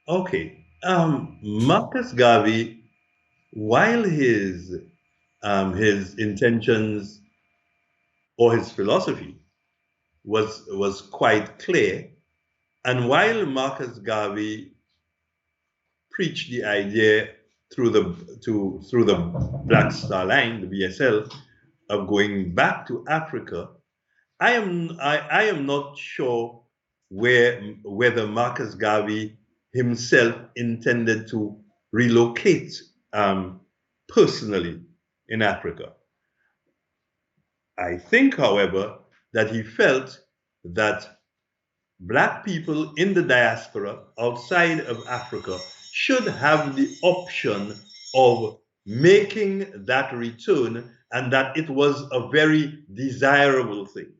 Okay. Marcus Garvey, while his intentions or his philosophy was quite clear, and while Marcus Garvey preached the idea through the Black Star Line, the BSL, of going back to Africa, I am not sure whether Marcus Garvey himself intended to relocate personally in Africa. I think, however, that he felt that Black people in the diaspora outside of Africa should have the option of making that return and that it was a very desirable thing.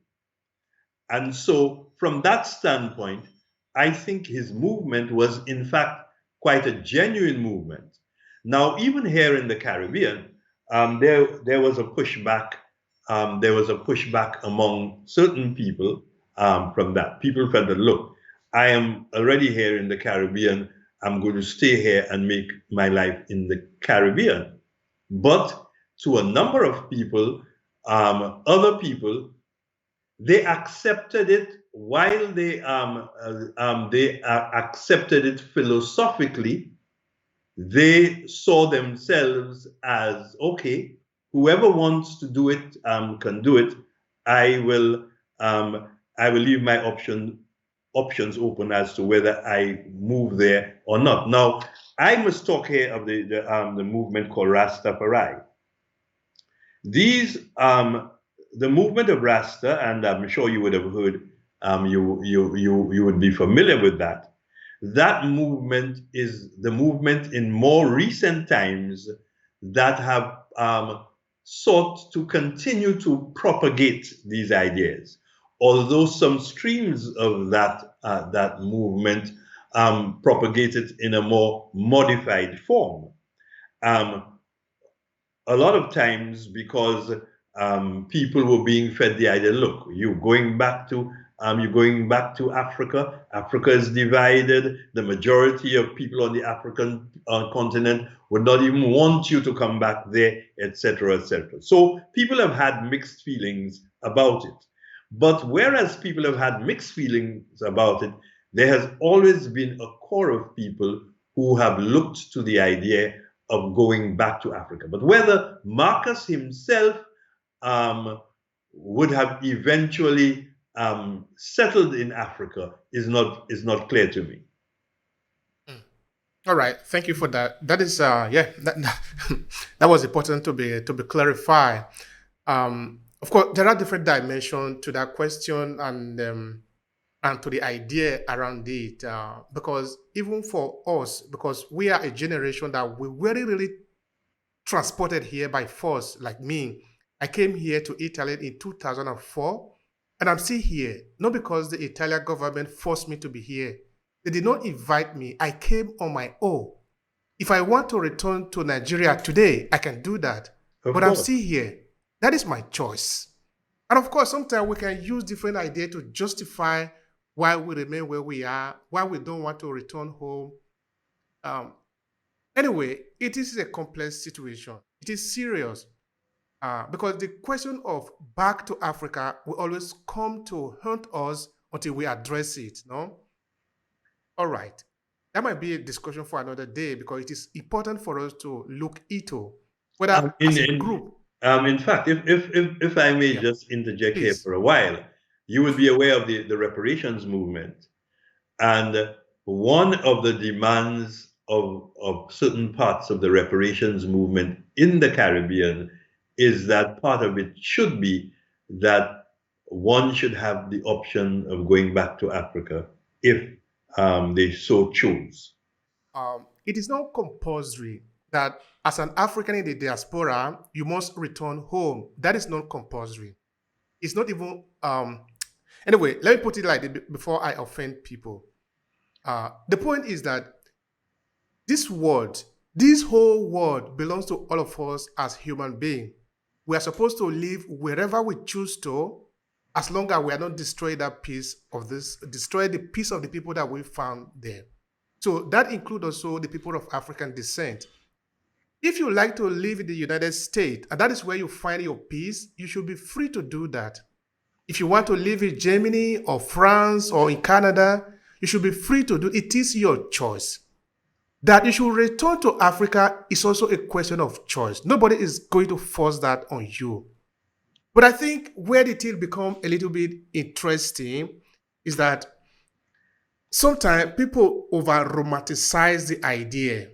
And so, from that standpoint, I think his movement was, in fact, quite a genuine movement. Now, even here in the Caribbean, there was a pushback. There was a pushback among certain people from that. People felt that, look, I am already here in the Caribbean. I'm going to stay here and make my life in the Caribbean. But to a number of people, other people, they accepted it while they accepted it philosophically. They saw themselves as, okay, whoever wants to do it can do it. I will leave my options open as to whether I move there or not. Now, I must talk here of the movement called Rastafari. These the movement of Rasta, and I'm sure you would have heard, you would be familiar with that. That movement is the movement in more recent times that have sought to continue to propagate these ideas. Although some streams of that movement propagate it in a more modified form. A lot of times, because people were being fed the idea, look, you're going back to Africa. Africa is divided. The majority of people on the African continent would not even want you to come back there, etc., etc. So people have had mixed feelings about it. But whereas people have had mixed feelings about it, there has always been a core of people who have looked to the idea of going back to Africa. But whether Marcus himself would have eventually settled in Africa is not clear to me. All right, thank you for that. That is, that was important to be clarified. Of course, there are different dimensions to that question and to the idea around it. Because even for us, because we are a generation that we very really transported here by force, like me. I came here to Italy in 2004, and I'm still here, not because the Italian government forced me to be here. They did not invite me. I came on my own. If I want to return to Nigeria today, I can do that. But I'm still here. That is my choice. And of course, sometimes we can use different ideas to justify why we remain where we are, why we don't want to return home. Anyway, it is a complex situation. It is serious. Because the question of back to Africa will always come to haunt us until we address it, no? All right. That might be a discussion for another day because it is important for us to look into whether as a group. In fact, if I may just interject here for a while, you would be aware of the reparations movement. And one of the demands of certain parts of the reparations movement in the Caribbean is that part of it should be that one should have the option of going back to Africa if they so choose. It is not compulsory that as an African in the diaspora, you must return home. That is not compulsory. It's not even... Anyway, let me put it like this before I offend people. The point is that this whole world belongs to all of us as human beings. We are supposed to live wherever we choose to, as long as we are not destroy the peace of the people that we found there. So that includes also the people of African descent. If you like to live in the United States, and that is where you find your peace, you should be free to do that. If you want to live in Germany or France or in Canada, you should be free to do it. It is your choice. That you should return to Africa is also a question of choice. Nobody is going to force that on you. But I think where it will become a little bit interesting is that sometimes people over-romanticize the idea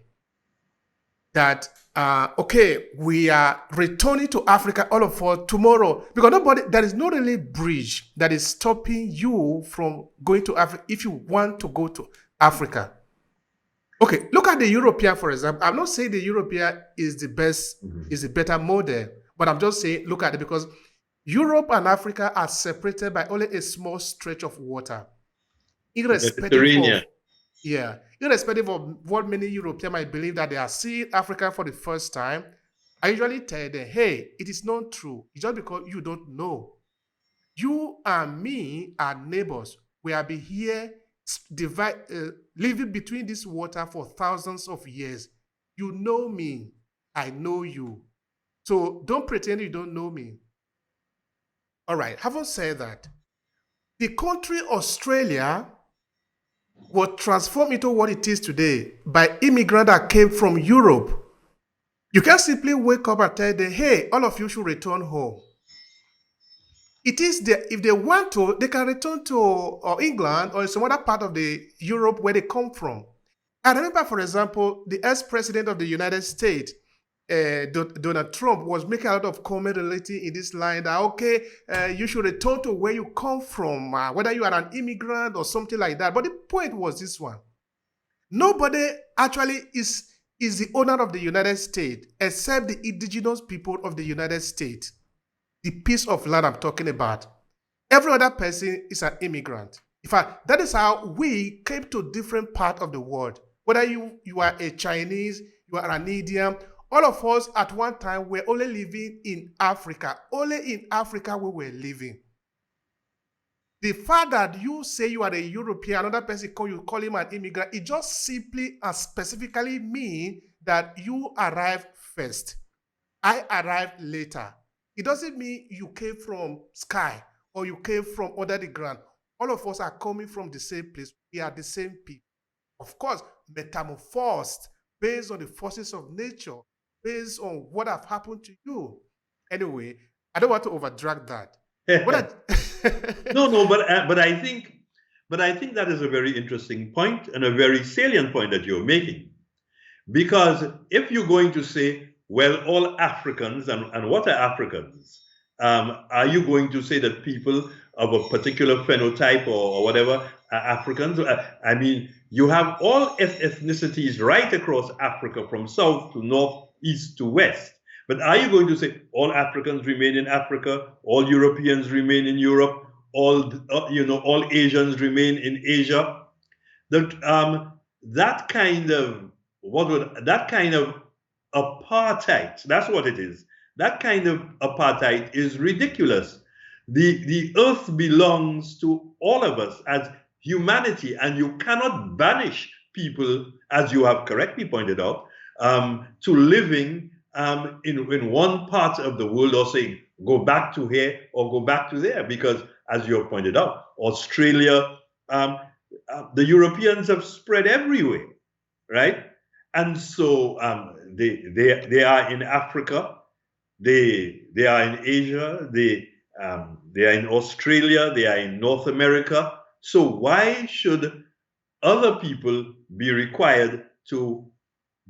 that, we are returning to Africa, all of us, tomorrow. Because there is no really bridge that is stopping you from going to Africa if you want to go to Africa. Okay, look at the European, for example. I'm not saying the European is the best, is the better model. But I'm just saying, look at it, because Europe and Africa are separated by only a small stretch of water. Irrespective of what many Europeans might believe that they are seeing Africa for the first time, I usually tell them, hey, it is not true. It's just because you don't know. You and me are neighbors. We have been here living between this water for thousands of years. You know me. I know you. So don't pretend you don't know me. All right, having said that, the country Australia was transformed into what it is today by immigrants that came from Europe. You can't simply wake up and tell them, hey, all of you should return home. It is if they want to, they can return to England or some other part of the Europe where they come from. I remember, for example, the ex-president of the United States, Donald Trump, was making a lot of comment relating in this line that, okay, you should return to where you come from, whether you are an immigrant or something like that. But the point was this one. Nobody actually is the owner of the United States except the indigenous people of the United States. The piece of land I'm talking about. Every other person is an immigrant. In fact, that is how we came to different parts of the world. Whether you are a Chinese, you are an Indian, all of us at one time were only living in Africa. Only in Africa we were living. The fact that you say you are a European, another person you call him an immigrant, it just simply and specifically means that you arrived first. I arrived later. It doesn't mean you came from sky or you came from under the ground. All of us are coming from the same place. We are the same people. Of course, metamorphosed based on the forces of nature, based on what have happened to you. Anyway, I don't want to overdrag that. But I think that is a very interesting point and a very salient point that you're making. Because if you're going to say, well, all Africans, and what are Africans? Are you going to say that people of a particular phenotype or whatever are Africans? I mean, you have all ethnicities right across Africa, from south to north, east to west. But are you going to say all Africans remain in Africa, all Europeans remain in Europe, all Asians remain in Asia? That kind of apartheid, that's what it is. That kind of apartheid is ridiculous. The earth belongs to all of us as humanity, and you cannot banish people, as you have correctly pointed out, to living in one part of the world, or saying go back to here or go back to there, because as you have pointed out, Australia, the Europeans have spread everywhere, right? And so they are in Africa, they are in Asia, they are in Australia, they are in North America. So why should other people be required to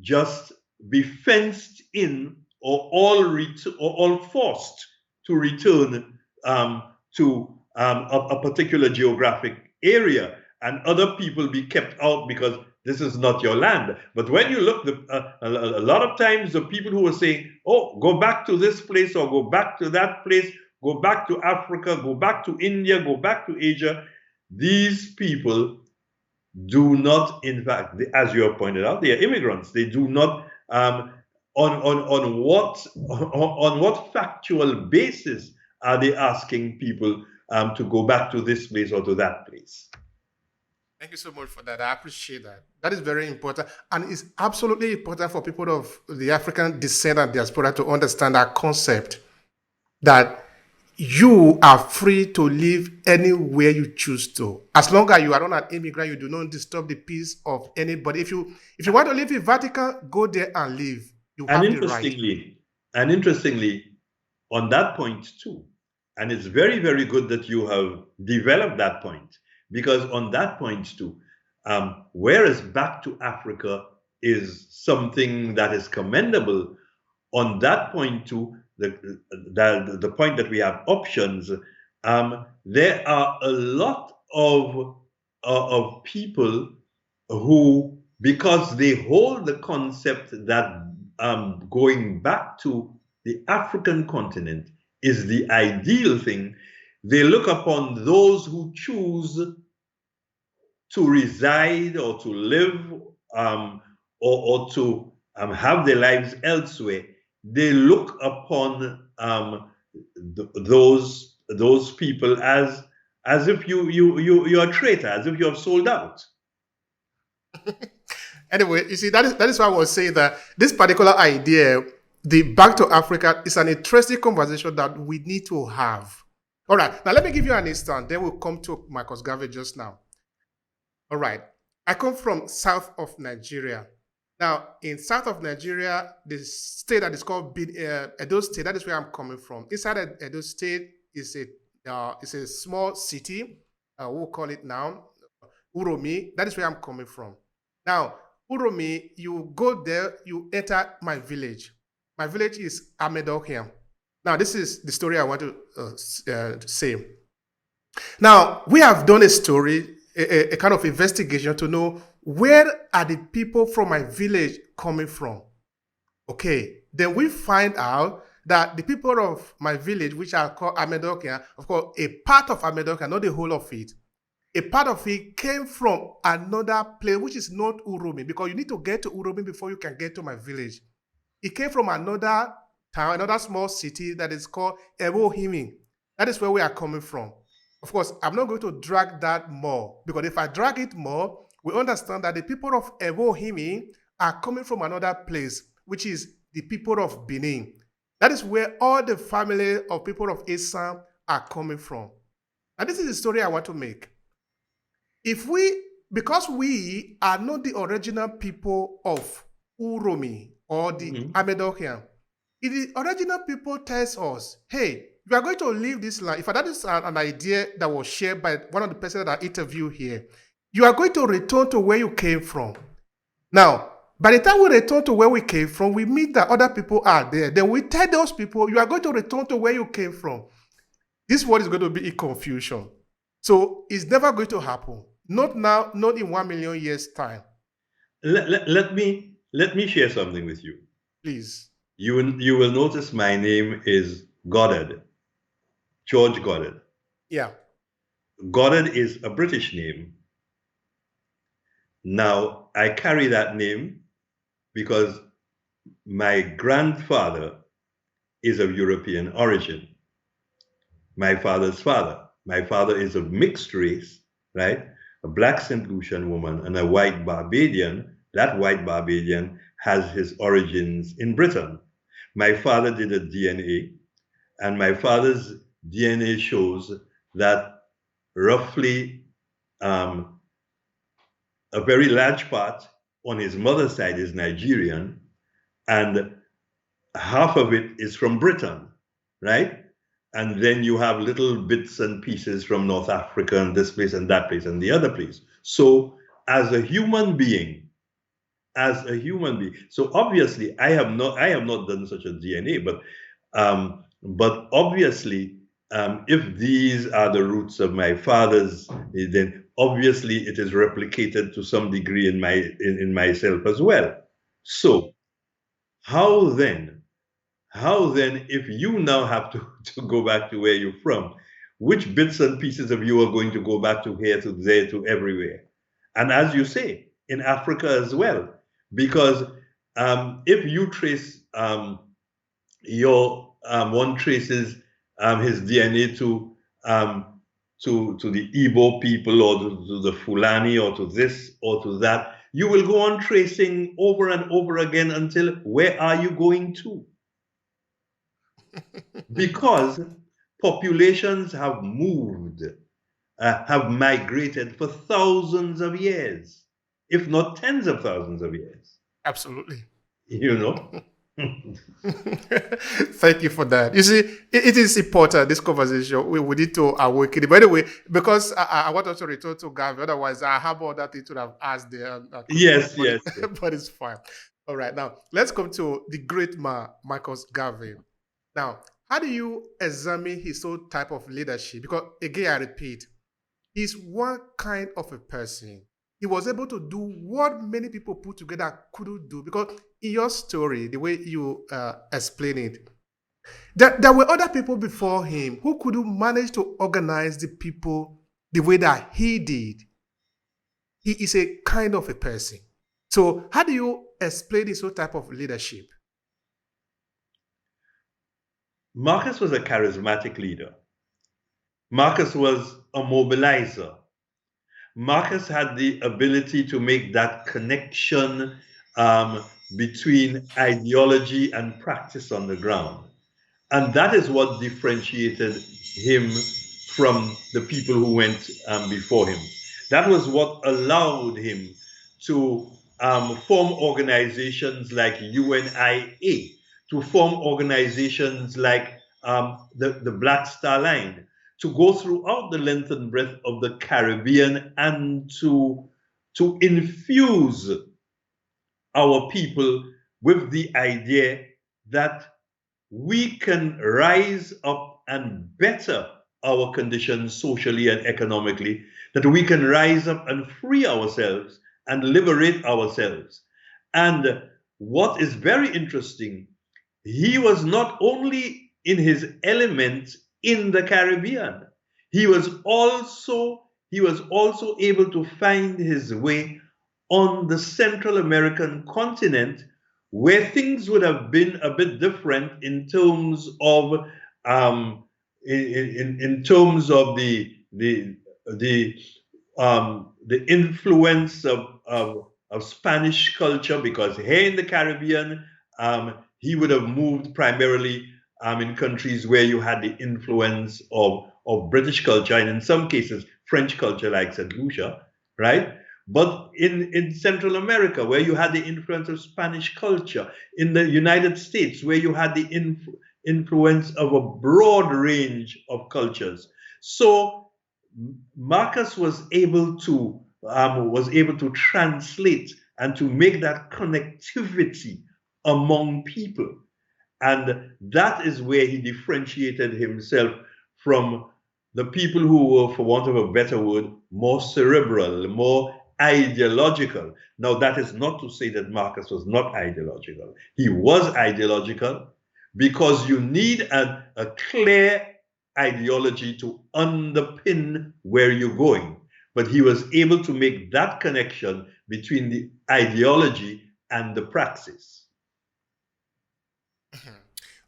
just be fenced in, or all forced to return to a particular geographic area, and other people be kept out because this is not your land? But when you look, a lot of times the people who are saying, oh, go back to this place or go back to that place, go back to Africa, go back to India, go back to Asia, these people do not, in fact, as you have pointed out, they are immigrants. They do not, on what factual basis are they asking people to go back to this place or to that place? Thank you so much for that. I appreciate that. That is very important. And it's absolutely important for people of the African descent and diaspora to understand that concept, that you are free to live anywhere you choose to. As long as you are not an immigrant, you do not disturb the peace of anybody. If you want to live in Vatican, go there and live. You have the right. And interestingly, on that point too, and it's very, very good that you have developed that point, because on that point too, whereas back to Africa is something that is commendable, on that point too, the point that we have options, there are a lot of people who, because they hold the concept that going back to the African continent is the ideal thing, they look upon those who choose to reside or to live or to have their lives elsewhere. They look upon those people as if you're a traitor, as if you have sold out. Anyway, you see, that is why I was saying that this particular idea, the back to Africa, is an interesting conversation that we need to have. All right, now let me give you an instance. Then we'll come to Marcus Garvey just now. All right, I come from south of Nigeria. Now, in south of Nigeria, the state that is called Edo State, that is where I'm coming from. Inside Edo State is a small city, we'll call it now, Uromi. That is where I'm coming from. Now, Uromi, you go there, you enter my village. My village is Amedokiam. Now, this is the story I want to say. Now, we have done a story, a kind of investigation to know where are the people from my village coming from. Okay, then we find out that the people of my village, which are called Amedokiam, of course, a part of Amedokiam, not the whole of it, a part of it came from another place, which is not Uromi, because you need to get to Uromi before you can get to my village. It came from another town, another small city that is called Ebohimi. That is where we are coming from. Of course, I'm not going to drag that more, because if I drag it more, we understand that the people of Ebohimi are coming from another place, which is the people of Benin. That is where all the family of people of Assam are coming from. And this is the story I want to make. Because we are not the original people of Uromi or the Amedokiam, if the original people tells us, hey, you are going to leave this land, if that is an idea that was shared by one of the persons that I interviewed here, you are going to return to where you came from. Now, by the time we return to where we came from, we meet that other people are there. Then we tell those people, you are going to return to where you came from. This word is going to be in confusion. So it's never going to happen. Not now, not in 1 million years' time. Let me share something with you. Please. You will notice my name is Goddard, George Goddard. Yeah. Goddard is a British name. Now, I carry that name because my grandfather is of European origin. My father's father. My father is of mixed race, right? A black St. Lucian woman and a white Barbadian. That white Barbadian has his origins in Britain. My father did a DNA, and my father's DNA shows that roughly a very large part on his mother's side is Nigerian, and half of it is from Britain, right? And then you have little bits and pieces from North Africa and this place and that place and the other place. So as a human being, so obviously I have not done such a DNA, but obviously if these are the roots of my father's, then obviously it is replicated to some degree in myself as well. So how then, if you now have to go back to where you're from, which bits and pieces of you are going to go back to here, to there, to everywhere? And as you say, in Africa as well, because if you trace one traces his DNA to the Igbo people or to the Fulani or to this or to that, you will go on tracing over and over again until where are you going to? Because populations have moved, have migrated for thousands of years, if not tens of thousands of years. Absolutely. You know? Thank you for that. You see, it is important, this conversation. We need to awaken it. By the way, because I want us to return to Garvey, otherwise I have all that thing to have asked there. Yes. But it's fine. All right, now let's come to the great man, Marcus Garvey. Now, how do you examine his own type of leadership? Because again, I repeat, he's one kind of a person. He was able to do what many people put together couldn't do. Because in your story, the way you explain it, There were other people before him who couldn't manage to organize the people the way that he did. He is a kind of a person. So how do you explain this whole type of leadership? Marcus was a charismatic leader. Marcus was a mobilizer. Marcus had the ability to make that connection between ideology and practice on the ground. And that is what differentiated him from the people who went before him. That was what allowed him to form organizations like UNIA, to form organizations like the Black Star Line, to go throughout the length and breadth of the Caribbean and to infuse our people with the idea that we can rise up and better our conditions socially and economically, that we can rise up and free ourselves and liberate ourselves. And what is very interesting, he was not only in his element in the Caribbean, he was also able to find his way on the Central American continent, where things would have been a bit different in terms of in terms of the influence of Spanish culture, because here in the Caribbean, he would have moved primarily in countries where you had the influence of British culture, and in some cases French culture, like St. Lucia, right? But in Central America, where you had the influence of Spanish culture, in the United States, where you had the influence of a broad range of cultures. So Marcus was able to translate and to make that connectivity among people. And that is where he differentiated himself from the people who were, for want of a better word, more cerebral, more ideological. Now, that is not to say that Marcus was not ideological. He was ideological, because you need a clear ideology to underpin where you're going. But he was able to make that connection between the ideology and the praxis.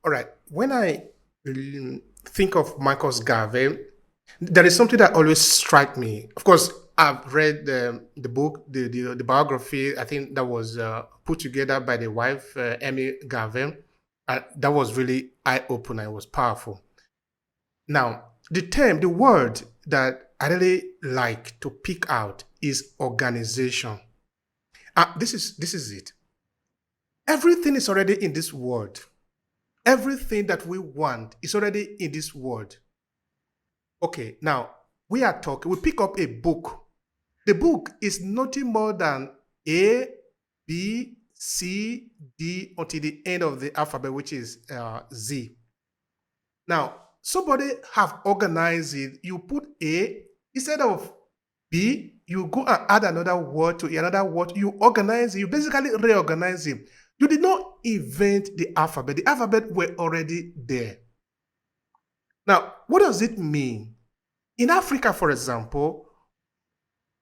All right. When I think of Marcus Garvey, there is something that always strikes me. Of course, I've read the book, the biography. I think that was put together by the wife, Emmy Garvey. That was really eye-opening. It was powerful. Now, the word that I really like to pick out is organization. This is it. Everything is already in this word. Everything that we want is already in this word. Okay, now we are talking, we pick up a book. The book is nothing more than A, B, C, D until the end of the alphabet, which is Z. Now, somebody have organized it. You put A instead of B, you go and add another word to another word. You organize it. You basically reorganize it. You did not invent the alphabet. The alphabet were already there. Now, what does it mean? In Africa, for example,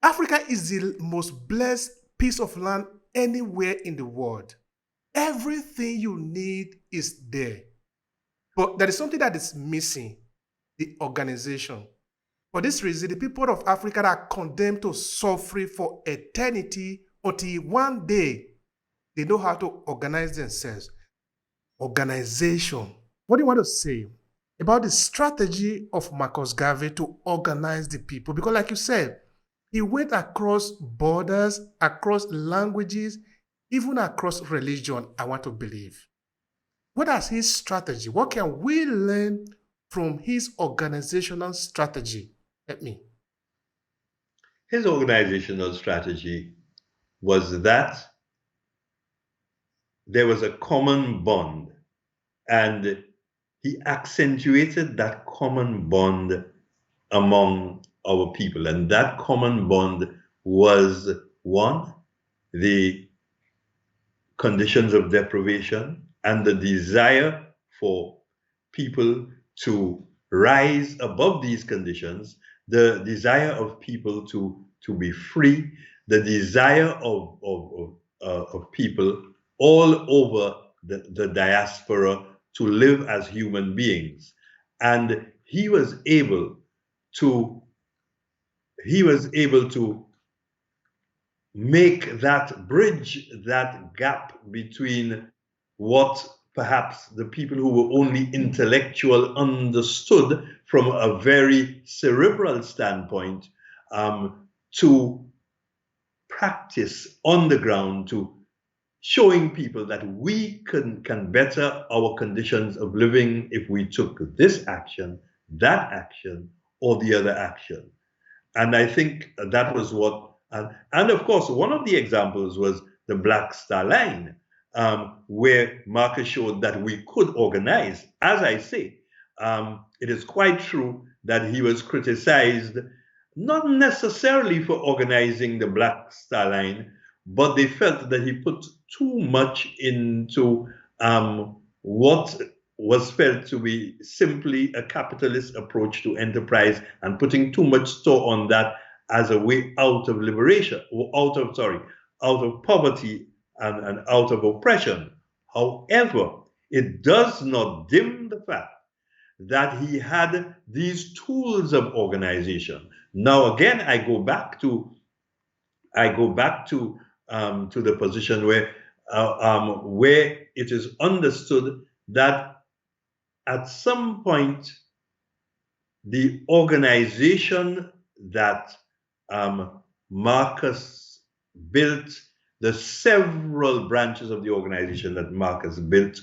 Africa is the most blessed piece of land anywhere in the world. Everything you need is there. But there is something that is missing, the organization. For this reason, the people of Africa are condemned to suffering for eternity until one day they know how to organize themselves. Organization. What do you want to say about the strategy of Marcus Garvey to organize the people? Because like you said, he went across borders, across languages, even across religion, I want to believe. What is his strategy? What can we learn from his organizational strategy? Let me. His organizational strategy was that there was a common bond, and he accentuated that common bond among our people. And that common bond was, one, the conditions of deprivation and the desire for people to rise above these conditions, the desire of people to be free, the desire of people all over the diaspora to live as human beings. And he was able to make that bridge, that gap between what perhaps the people who were only intellectual understood from a very cerebral standpoint, to practice on the ground, to showing people that we can better our conditions of living if we took this action, that action, or the other action. And I think that was what, and of course, one of the examples was the Black Star Line, where Marcus showed that we could organize. As I say, it is quite true that he was criticized, not necessarily for organizing the Black Star Line, but they felt that he put too much into what was felt to be simply a capitalist approach to enterprise, and putting too much store on that as a way out of liberation, or out of poverty and out of oppression. However, it does not dim the fact that he had these tools of organization. Now, again, I go back to the position where it is understood that at some point the organization that Marcus built, the several branches of the organization that Marcus built,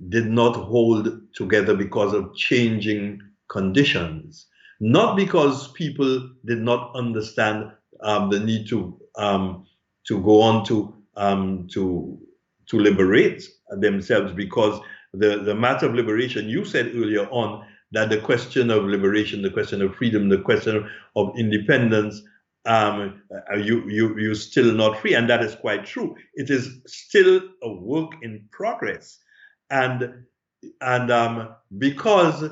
did not hold together because of changing conditions, not because people did not understand the need to go on to liberate themselves, because the matter of liberation, you said earlier on that the question of liberation, the question of freedom, the question of independence, you're still not free, and that is quite true. It is still a work in progress, and because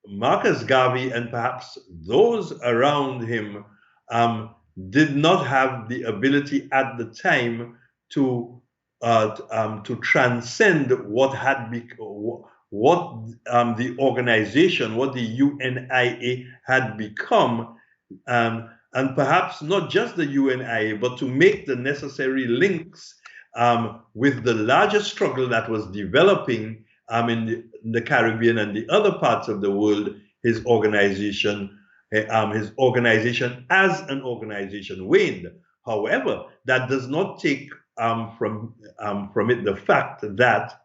Marcus Garvey and perhaps those around him did not have the ability at the time to transcend what had the organization, what the UNIA had become, and perhaps not just the UNIA, but to make the necessary links with the larger struggle that was developing in the Caribbean and the other parts of the world. His organization as an organization waned. However, that does not take from it the fact that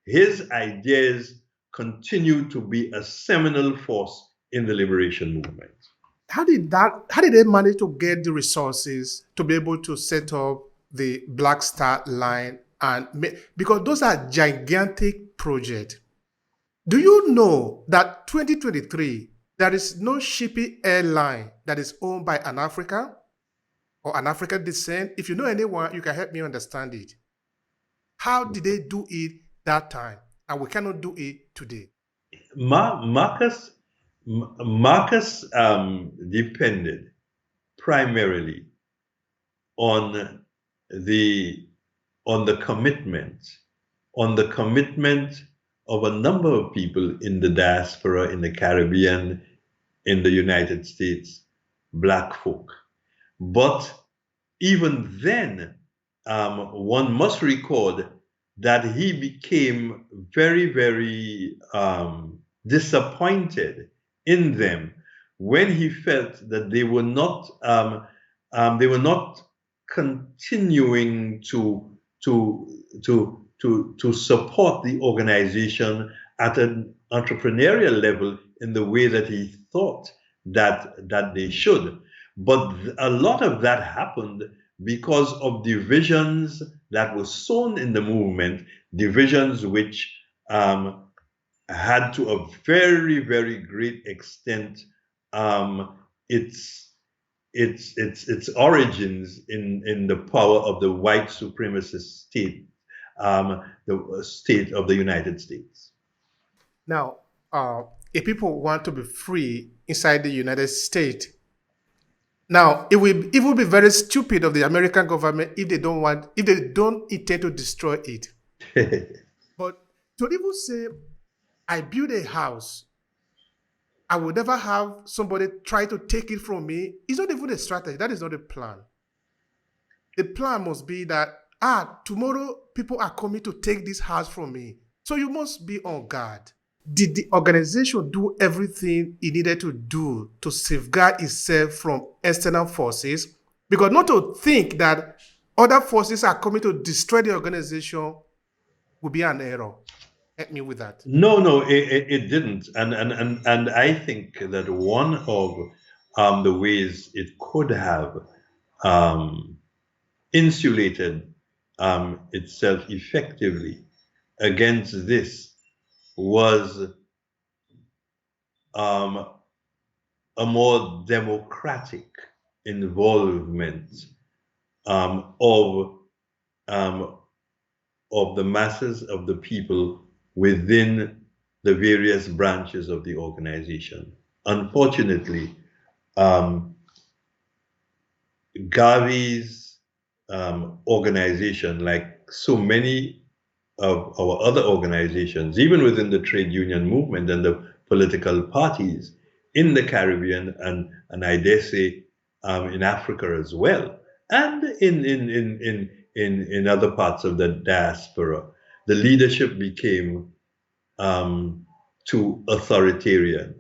his ideas continue to be a seminal force in the liberation movement. How did they manage to get the resources to be able to set up the Black Star Line, because those are gigantic projects? Do you know that 2023 there is no shipping airline that is owned by an African or an African descent? If you know anyone, you can help me understand it. How did they do it that time, and we cannot do it today? Marcus depended primarily on the commitment of a number of people in the diaspora, in the Caribbean, in the United States, Black folk. But even then, one must record that he became very, very disappointed in them when he felt that they were not continuing to support the organization at an entrepreneurial level in the way that he thought that they should. But a lot of that happened because of divisions that were sown in the movement, divisions which had to a very, very great extent its origins in the power of the white supremacist state the state of the United States. Now, if people want to be free inside the United States, now it would be very stupid of the American government if they don't intend to destroy it. But to even say, I build a house, I will never have somebody try to take it from me, it's not even a strategy. That is not a plan. The plan must be that, tomorrow people are coming to take this house from me. So you must be on guard. Did the organization do everything it needed to do to safeguard itself from external forces? Because not to think that other forces are coming to destroy the organization would be an error. Help me with that. No, it didn't, and I think that one of the ways it could have insulated itself effectively against this was a more democratic involvement of the masses of the people within the various branches of the organization. Unfortunately, Garvey's organization, like so many of our other organizations, even within the trade union movement and the political parties in the Caribbean and I dare say in Africa as well, and in other parts of the diaspora, the leadership became too authoritarian.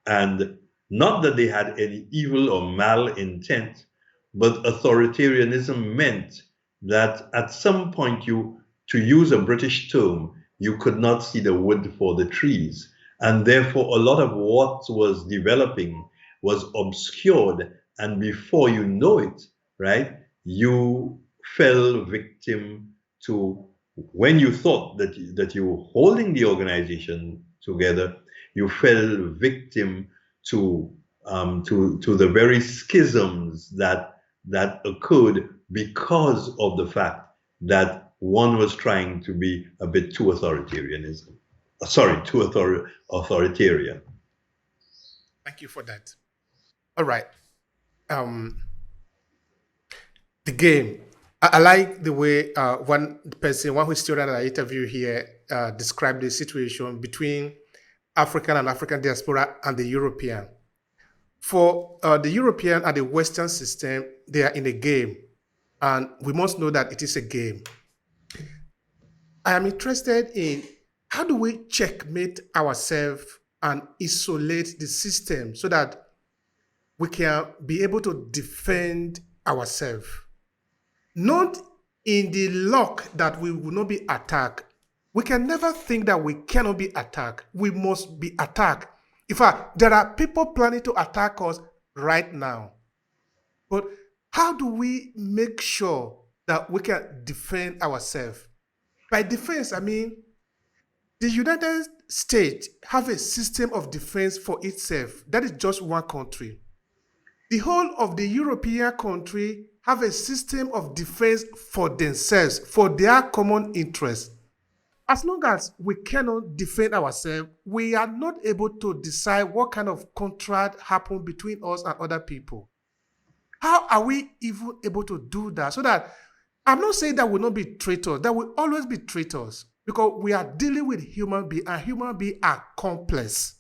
And not that they had any evil or malintent, but authoritarianism meant that at some point to use a British term, you could not see the wood for the trees. And therefore, a lot of what was developing was obscured. And before you know it, right, you fell victim to, when you thought that you were holding the organization together, you fell victim to the very schisms that occurred because of the fact that one was trying to be a bit too authoritarian. Thank you for that. All right. The game. I like the way one historian I interviewed here described the situation between African and African diaspora and the European. For the European and the Western system, they are in a game, and we must know that it is a game. I am interested in how do we checkmate ourselves and isolate the system so that we can be able to defend ourselves. Not in the luck that we will not be attacked. We can never think that we cannot be attacked. We must be attacked. In fact, there are people planning to attack us right now. But how do we make sure that we can defend ourselves? By defense, I mean, the United States have a system of defense for itself. That is just one country. The whole of the European country have a system of defense for themselves, for their common interest. As long as we cannot defend ourselves, we are not able to decide what kind of contract happened between us and other people. How are we even able to do that? So that, I'm not saying that we'll not be traitors, that will always be traitors, because we are dealing with human beings, and human beings are complex.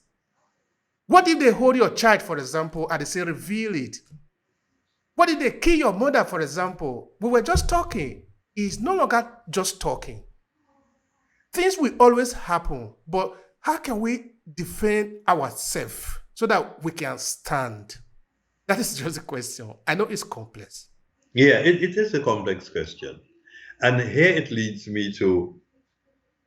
What if they hold your child, for example, and they say, reveal it? What if they kill your mother, for example? We were just talking. It's no longer just talking. Things will always happen, but how can we defend ourselves so that we can stand? That is just a question. I know it's complex. Yeah, it is a complex question. And here it leads me to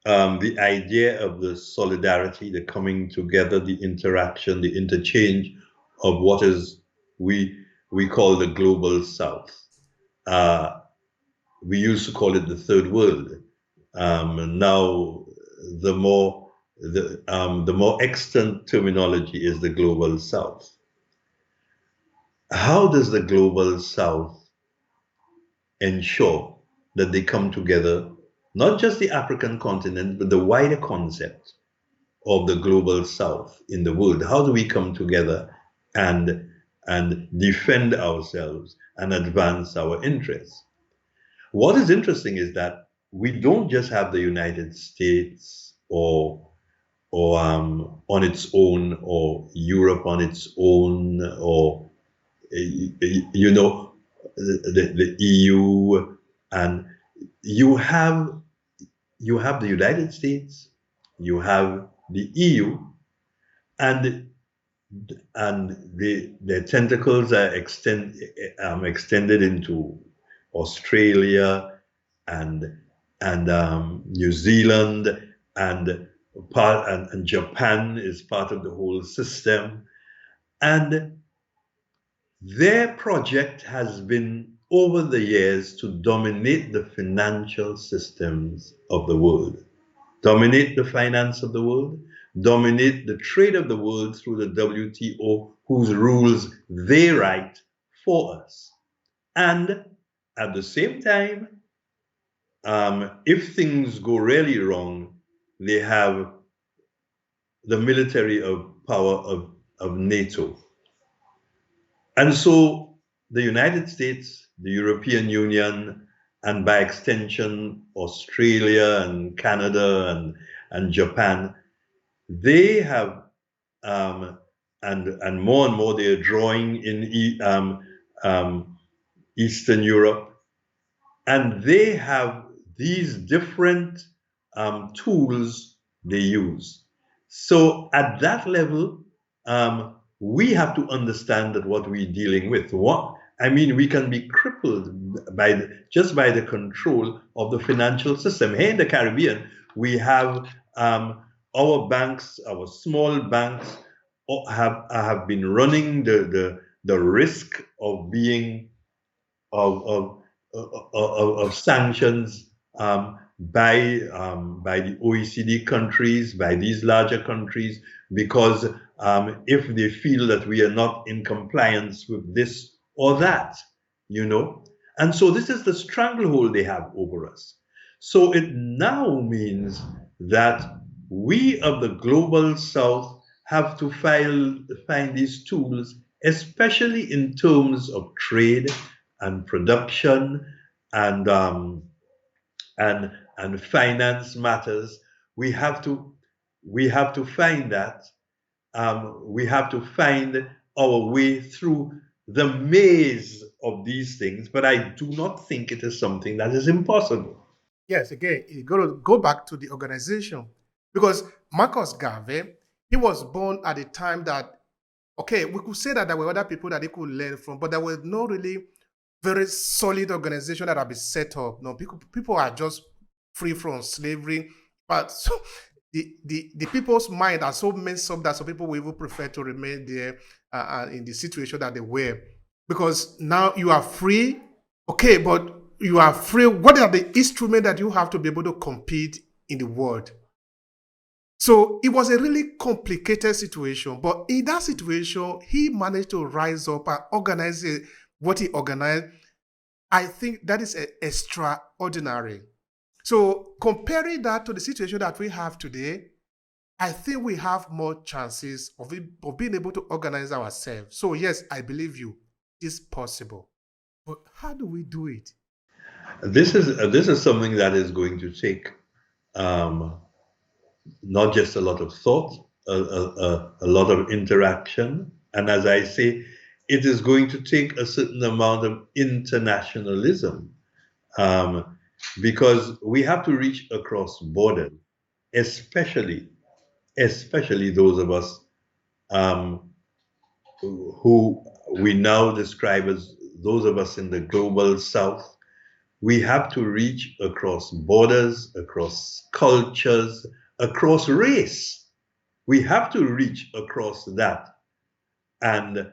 the idea of the solidarity, the coming together, the interaction, the interchange of what is we call the global South. We used to call it the third world. Now the more extant terminology is the global South. How does the global South ensure that they come together not just the African continent, but the wider concept of the global South in the world. How do we come together and defend ourselves and advance our interests? What is interesting is that we don't just have the United States or on its own, or Europe on its own, or the EU, and you have the United States, you have the EU, and the tentacles are extended into Australia and New Zealand, and Japan is part of the whole system. And their project has been, over the years, to dominate the financial systems of the world, dominate the finance of the world, dominate the trade of the world through the WTO, whose rules they write for us. And at the same time, if things go really wrong, they have the military power of NATO. And so the United States, the European Union, and by extension, Australia and Canada and Japan, they have, and more they are drawing in Eastern Europe, and they have these different tools they use. So at that level, we have to understand that what we're dealing with. We can be crippled just by the control of the financial system. Here in the Caribbean, we have our banks, our small banks, have been running the risk of being of sanctions by the OECD countries, by these larger countries, because if they feel that we are not in compliance with this or that, And so this is the stranglehold they have over us. So it now means that we of the global South have to find these tools, especially in terms of trade and production and finance matters. We have to find that. We have to find our way through the maze of these things, but I do not think it is something that is impossible. Yes, again, you got to go back to the organization, because Marcus Garvey, he was born at a time that, okay, we could say that there were other people that he could learn from, but there was no really very solid organization that had been set up. No, people are just free from slavery, but so the people's mind are so messed up that some people will even prefer to remain there in the situation that they were, because now you are free, okay, but you are free. What are the instruments that you have to be able to compete in the world? So it was a really complicated situation, but in that situation, he managed to rise up and organize what he organized. I think that is extraordinary. So comparing that to the situation that we have today, I think we have more chances of being able to organize ourselves. So yes, I believe you, it's possible. But how do we do it? This is something that is going to take not just a lot of thought, a lot of interaction, and as I say, it is going to take a certain amount of internationalism, because we have to reach across borders, especially those of us who we now describe as those of us in the global South. We have to reach across borders, across cultures, across race. We have to reach across that and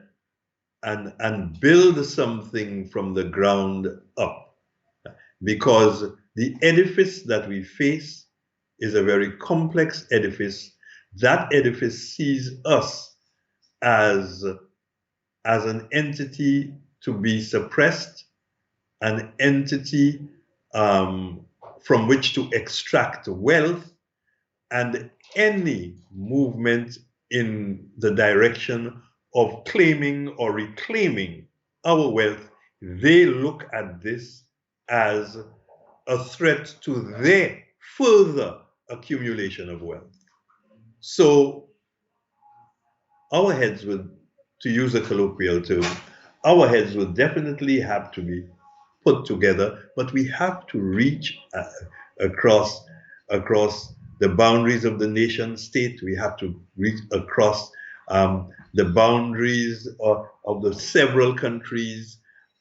build something from the ground up, because the edifice that we face is a very complex edifice. That edifice sees us as an entity to be suppressed, an entity from which to extract wealth, and any movement in the direction of claiming or reclaiming our wealth, they look at this as a threat to their further accumulation of wealth. So our heads would, to use a colloquial term, our heads would definitely have to be put together, but we have to reach across the boundaries of the nation state. We have to reach across the boundaries of the several countries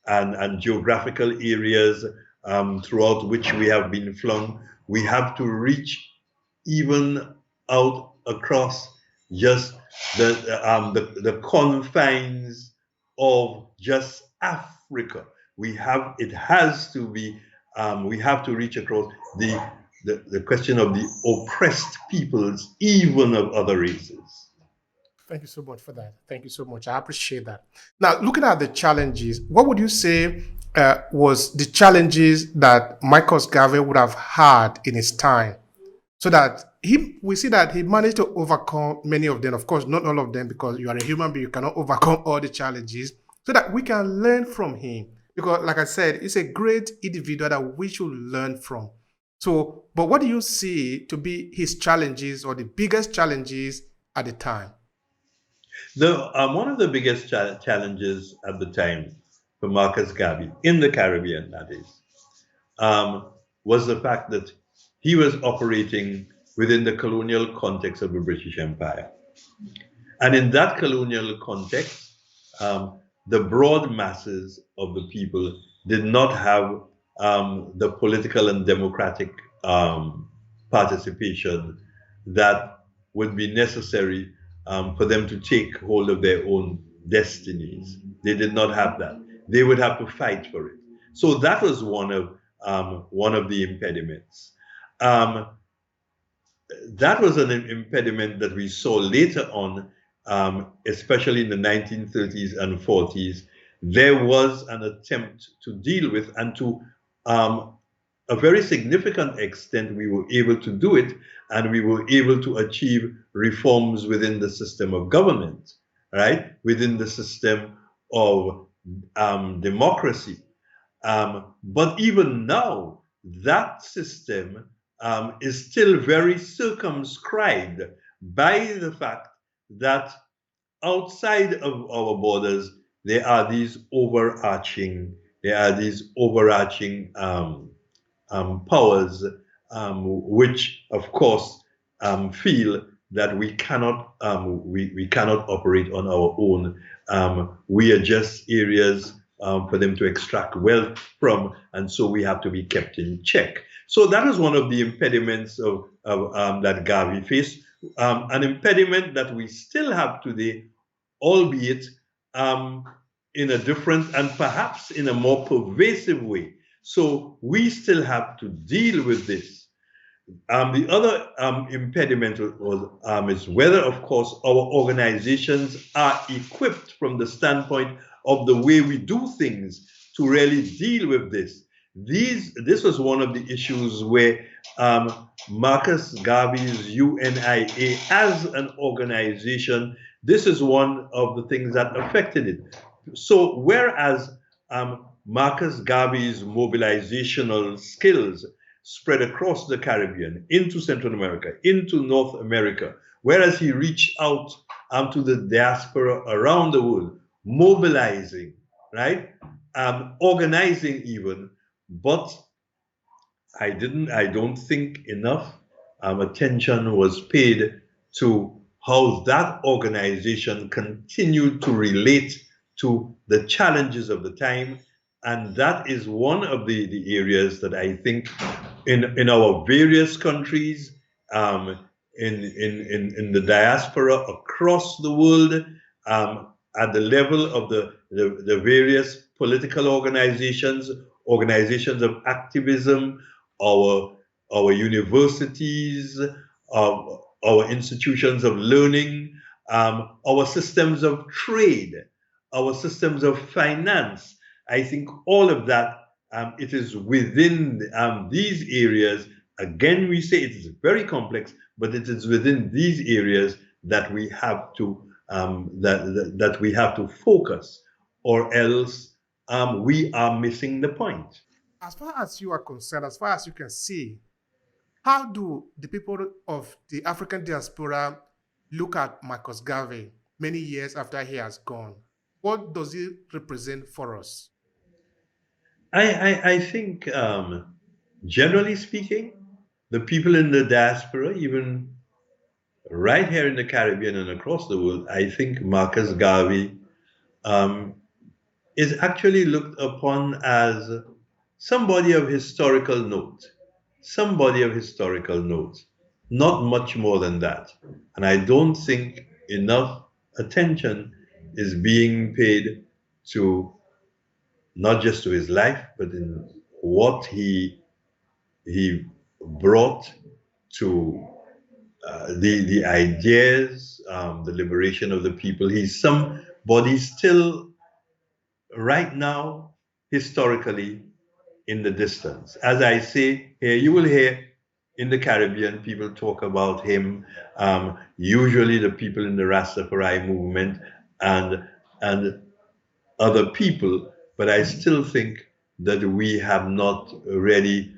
and geographical areas throughout which we have been flung. We have to reach even out across just the confines of just Africa. We have to reach across the question of the oppressed peoples, even of other races. Thank you so much for that. Thank you so much. I appreciate that. Now, looking at the challenges, what would you say was the challenges that Marcus Garvey would have had in his time, so that we see that he managed to overcome many of them? Of course, not all of them, because you are a human being, you cannot overcome all the challenges, so that we can learn from him. Because, like I said, he's a great individual that we should learn from. So, but what do you see to be his challenges or the biggest challenges at the time? One of the biggest challenges at the time for Marcus Garvey, in the Caribbean that is, was the fact that he was operating within the colonial context of the British Empire. And in that colonial context, the broad masses of the people did not have the political and democratic participation that would be necessary for them to take hold of their own destinies. They did not have that. They would have to fight for it. So that was one of the impediments. That was an impediment that we saw later on, especially in the 1930s and 40s. There was an attempt to deal with, and to a very significant extent, we were able to do it, and we were able to achieve reforms within the system of government, right? Within the system of democracy. But even now, that system is still very circumscribed by the fact that outside of our borders, there are these overarching powers, which, of course, feel that we cannot operate on our own. We are just areas for them to extract wealth from, and so we have to be kept in check. So that is one of the impediments that Garvey faced, an impediment that we still have today, albeit in a different and perhaps in a more pervasive way. So we still have to deal with this. The other impediment is whether, of course, our organizations are equipped from the standpoint of the way we do things to really deal with this. This was one of the issues where Marcus Garvey's UNIA as an organization, this is one of the things that affected it. So whereas Marcus Garvey's mobilizational skills spread across the Caribbean, into Central America, into North America, whereas he reached out to the diaspora around the world, mobilizing, right? Organizing even, but I don't think enough attention was paid to how that organization continued to relate to the challenges of the time. And that is one of the areas that I think in our various countries, in the diaspora across the world, at the level of the various political organizations of activism, our universities, our institutions of learning, our systems of trade, our systems of finance. I think all of that it is within these areas. Again, we say it is very complex, but it is within these areas that we have to that we have to focus, or else we are missing the point. As far as you are concerned, as far as you can see, how do the people of the African diaspora look at Marcus Garvey many years after he has gone? What does he represent for us? I think, generally speaking, the people in the diaspora, even right here in the Caribbean and across the world, I think Marcus Garvey um, is actually looked upon as somebody of historical note, somebody of historical note, not much more than that. And I don't think enough attention is being paid to not just to his life, but in what he brought to the ideas, the liberation of the people. He's somebody still right now, historically, in the distance. As I say here, you will hear in the Caribbean people talk about him, usually the people in the Rastafari movement and other people, but I still think that we have not really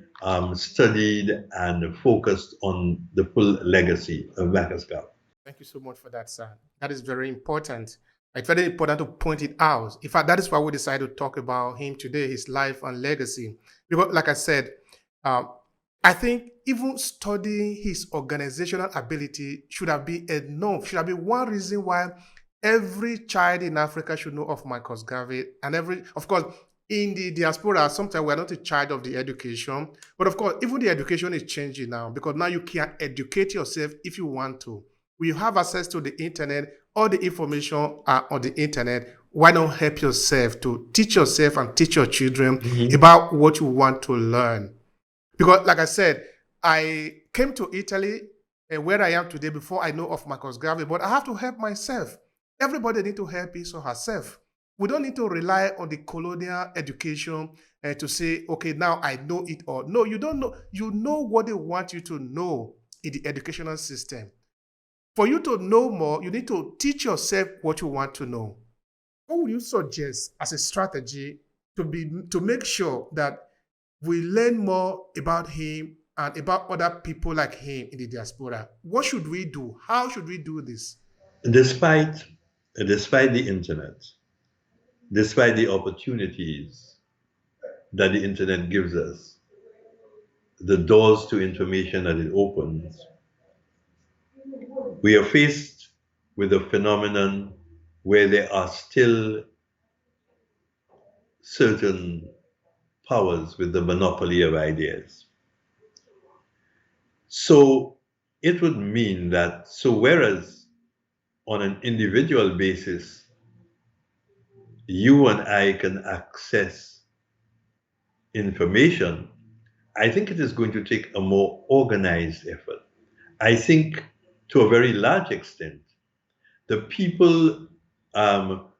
studied and focused on the full legacy of Marcus Garvey. Thank you so much for that, sir. That is very important. It's very important to point it out. In fact, that is why we decided to talk about him today, his life and legacy. Because, like I said, I think even studying his organizational ability should have been enough, should have been one reason why every child in Africa should know of Marcus Garvey. And of course, in the diaspora, sometimes we're not a child of the education. But of course, even the education is changing now, because now you can educate yourself if you want to. We have access to the internet. All the information are on the internet. Why not help yourself to teach yourself and teach your children about what you want to learn? Because, like I said, I came to Italy where I am today before I know of Marcus Garvey, but I have to help myself. Everybody needs to help his or herself. We don't need to rely on the colonial education to say, okay, now I know it all. No, you don't know. You know what they want you to know in the educational system. For you to know more, you need to teach yourself what you want to know. What would you suggest as a strategy to make sure that we learn more about him and about other people like him in the diaspora? What should we do? How should we do this? Despite the internet, despite the opportunities that the internet gives us, the doors to information that it opens, we are faced with a phenomenon where there are still certain powers with the monopoly of ideas. So it would mean that, whereas on an individual basis, you and I can access information, I think it is going to take a more organized effort. I think to a very large extent, the people,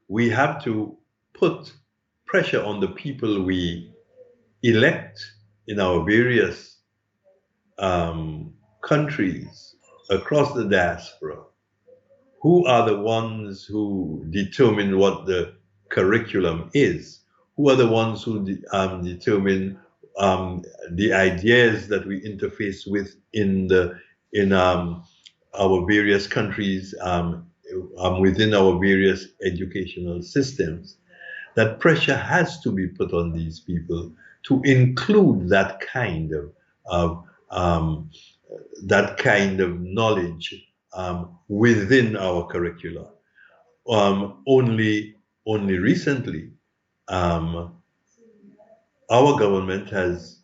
we have to put pressure on the people we elect in our various countries across the diaspora, who are the ones who determine what the curriculum is, who are the ones who determine the ideas that we interface with in our various countries, within our various educational systems. That pressure has to be put on these people to include that kind of knowledge within our curricula. Only recently, our government has,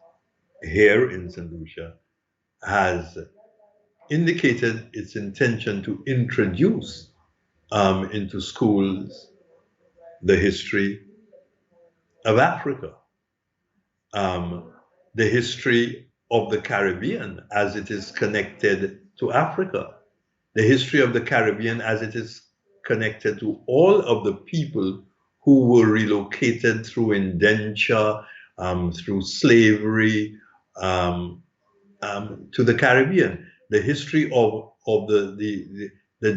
here in St. Lucia, has indicated its intention to introduce into schools the history of Africa, the history of the Caribbean as it is connected to Africa, the history of the Caribbean as it is connected to all of the people who were relocated through indenture through slavery, to the Caribbean, the history of the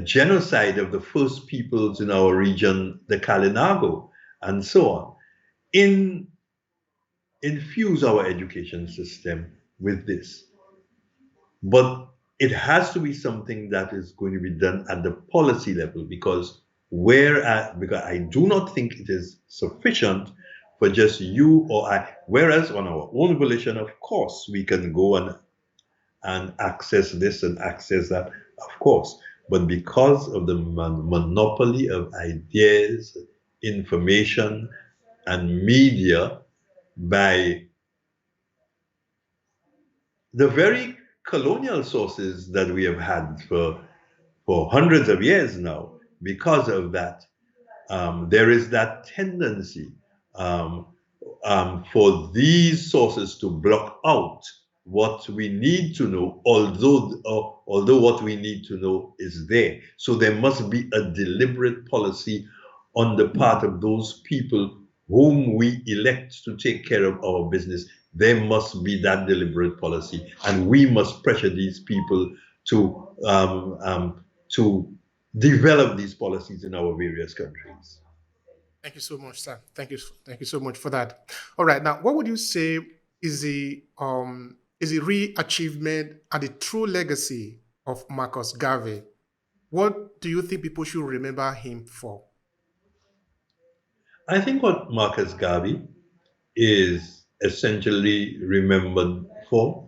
genocide of the first peoples in our region, the Kalinago, and so on. Infuse our education system with this. But it has to be something that is going to be done at the policy level, because I do not think it is sufficient for just you or I. Whereas on our own volition, of course, we can go and access this and access that, of course. But because of the monopoly of ideas, information, and media by the very colonial sources that we have had for hundreds of years now, because of that, there is that tendency for these sources to block out what we need to know, although what we need to know is there. So there must be a deliberate policy on the part of those people whom we elect to take care of our business. There must be that deliberate policy, and we must pressure these people to develop these policies in our various countries. Thank you so much, sir. Thank you so much for that. All right, now, what would you say is the real achievement and the true legacy of Marcus Garvey? What do you think people should remember him for? I think what Marcus Garvey is essentially remembered for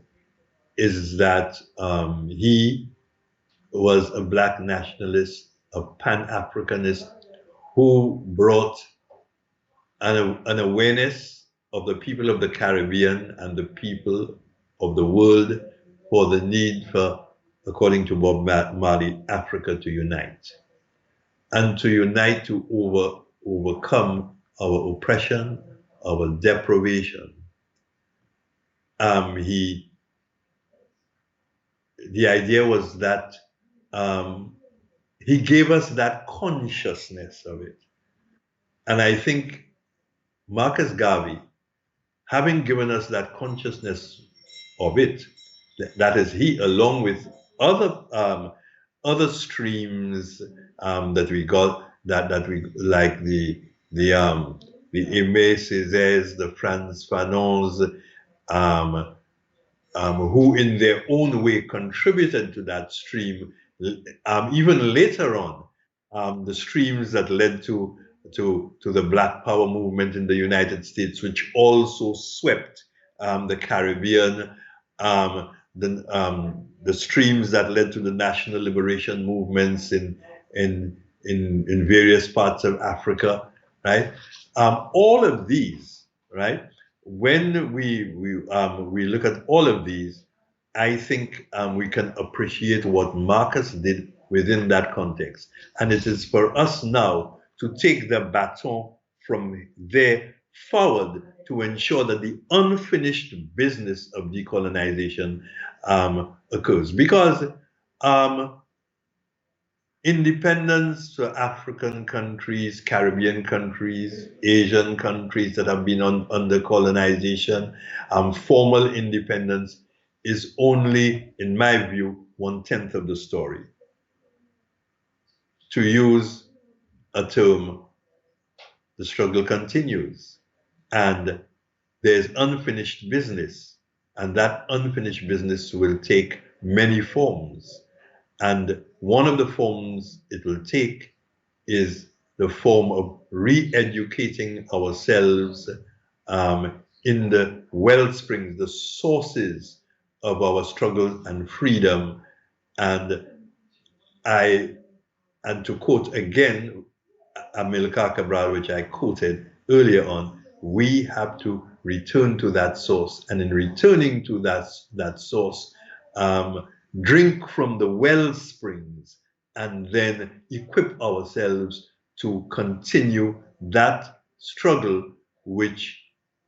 is that he was a Black nationalist, a Pan-Africanist, who brought an awareness of the people of the Caribbean and the people of the world for the need for, according to Bob Marley, Africa to unite. And to unite to overcome our oppression, our deprivation. The idea was that he gave us that consciousness of it. And I think Marcus Garvey, having given us that consciousness of it, that is, he, along with other streams that we got, that we like the Aimé Césaires, the Frantz Fanons, who in their own way contributed to that stream. Even later on, the streams that led to the Black Power movement in the United States, which also swept the Caribbean, the streams that led to the national liberation movements in various parts of Africa, right? All of these, right? When we look at all of these, I think we can appreciate what Marcus did within that context. And it is for us now to take the baton from there forward to ensure that the unfinished business of decolonization occurs. Because independence for African countries, Caribbean countries, Asian countries that have been under colonization, formal independence is only, in my view, 1/10 of the story. To use a term, the struggle continues, and there's unfinished business, and that unfinished business will take many forms. And one of the forms it will take is the form of re-educating ourselves in the wellsprings, the sources of our struggle and freedom. And to quote again Amilcar Cabral, which I quoted earlier on, we have to return to that source. And in returning to that source, drink from the well springs and then equip ourselves to continue that struggle which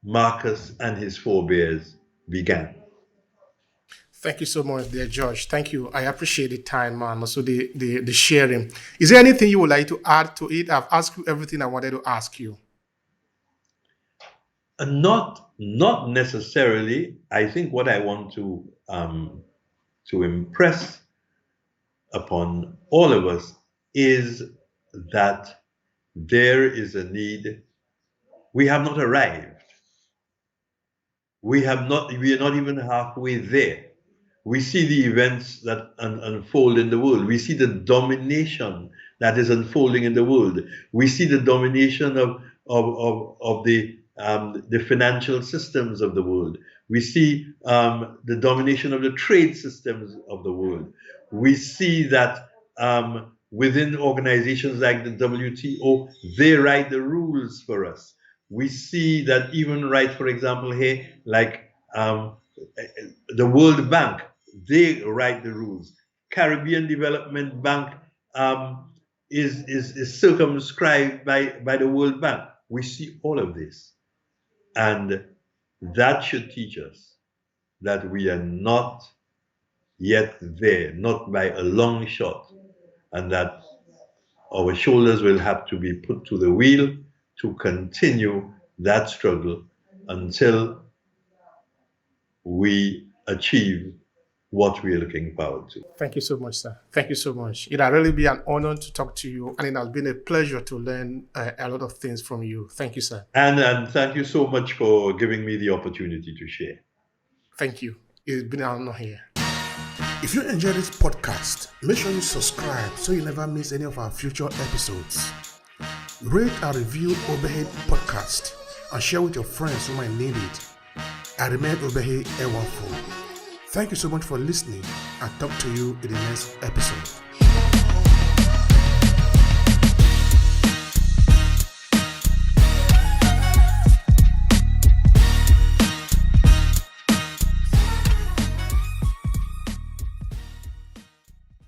Marcus and his forebears began. Thank you so much, dear George. Thank you. I appreciate the time and also the sharing. Is there anything you would like to add to it? I've asked you everything I wanted to ask you. Not necessarily. I think what I want to impress upon all of us is that there is a need. We have not arrived. We are not even halfway there. We see the events that unfold in the world. We see the domination that is unfolding in the world. We see the domination of the financial systems of the world. We see the domination of the trade systems of the world. We see that within organizations like the WTO, they write the rules for us. We see that even right, for example, here, like the World Bank, they write the rules. Caribbean Development Bank is circumscribed by the World Bank. We see all of this. And that should teach us that we are not yet there, not by a long shot, and that our shoulders will have to be put to the wheel to continue that struggle until we achieve what we are looking forward to. Thank you so much, sir. Thank you so much. It has really been an honor to talk to you, and it has been a pleasure to learn a lot of things from you. Thank you, sir. And thank you so much for giving me the opportunity to share. Thank you. It's been an honor here. If you enjoy this podcast, make sure you subscribe so you never miss any of our future episodes. Rate and review Obehi Podcast and share with your friends who might need it. I remain Obehi Ewafo. Thank you so much for listening, and talk to you in the next episode.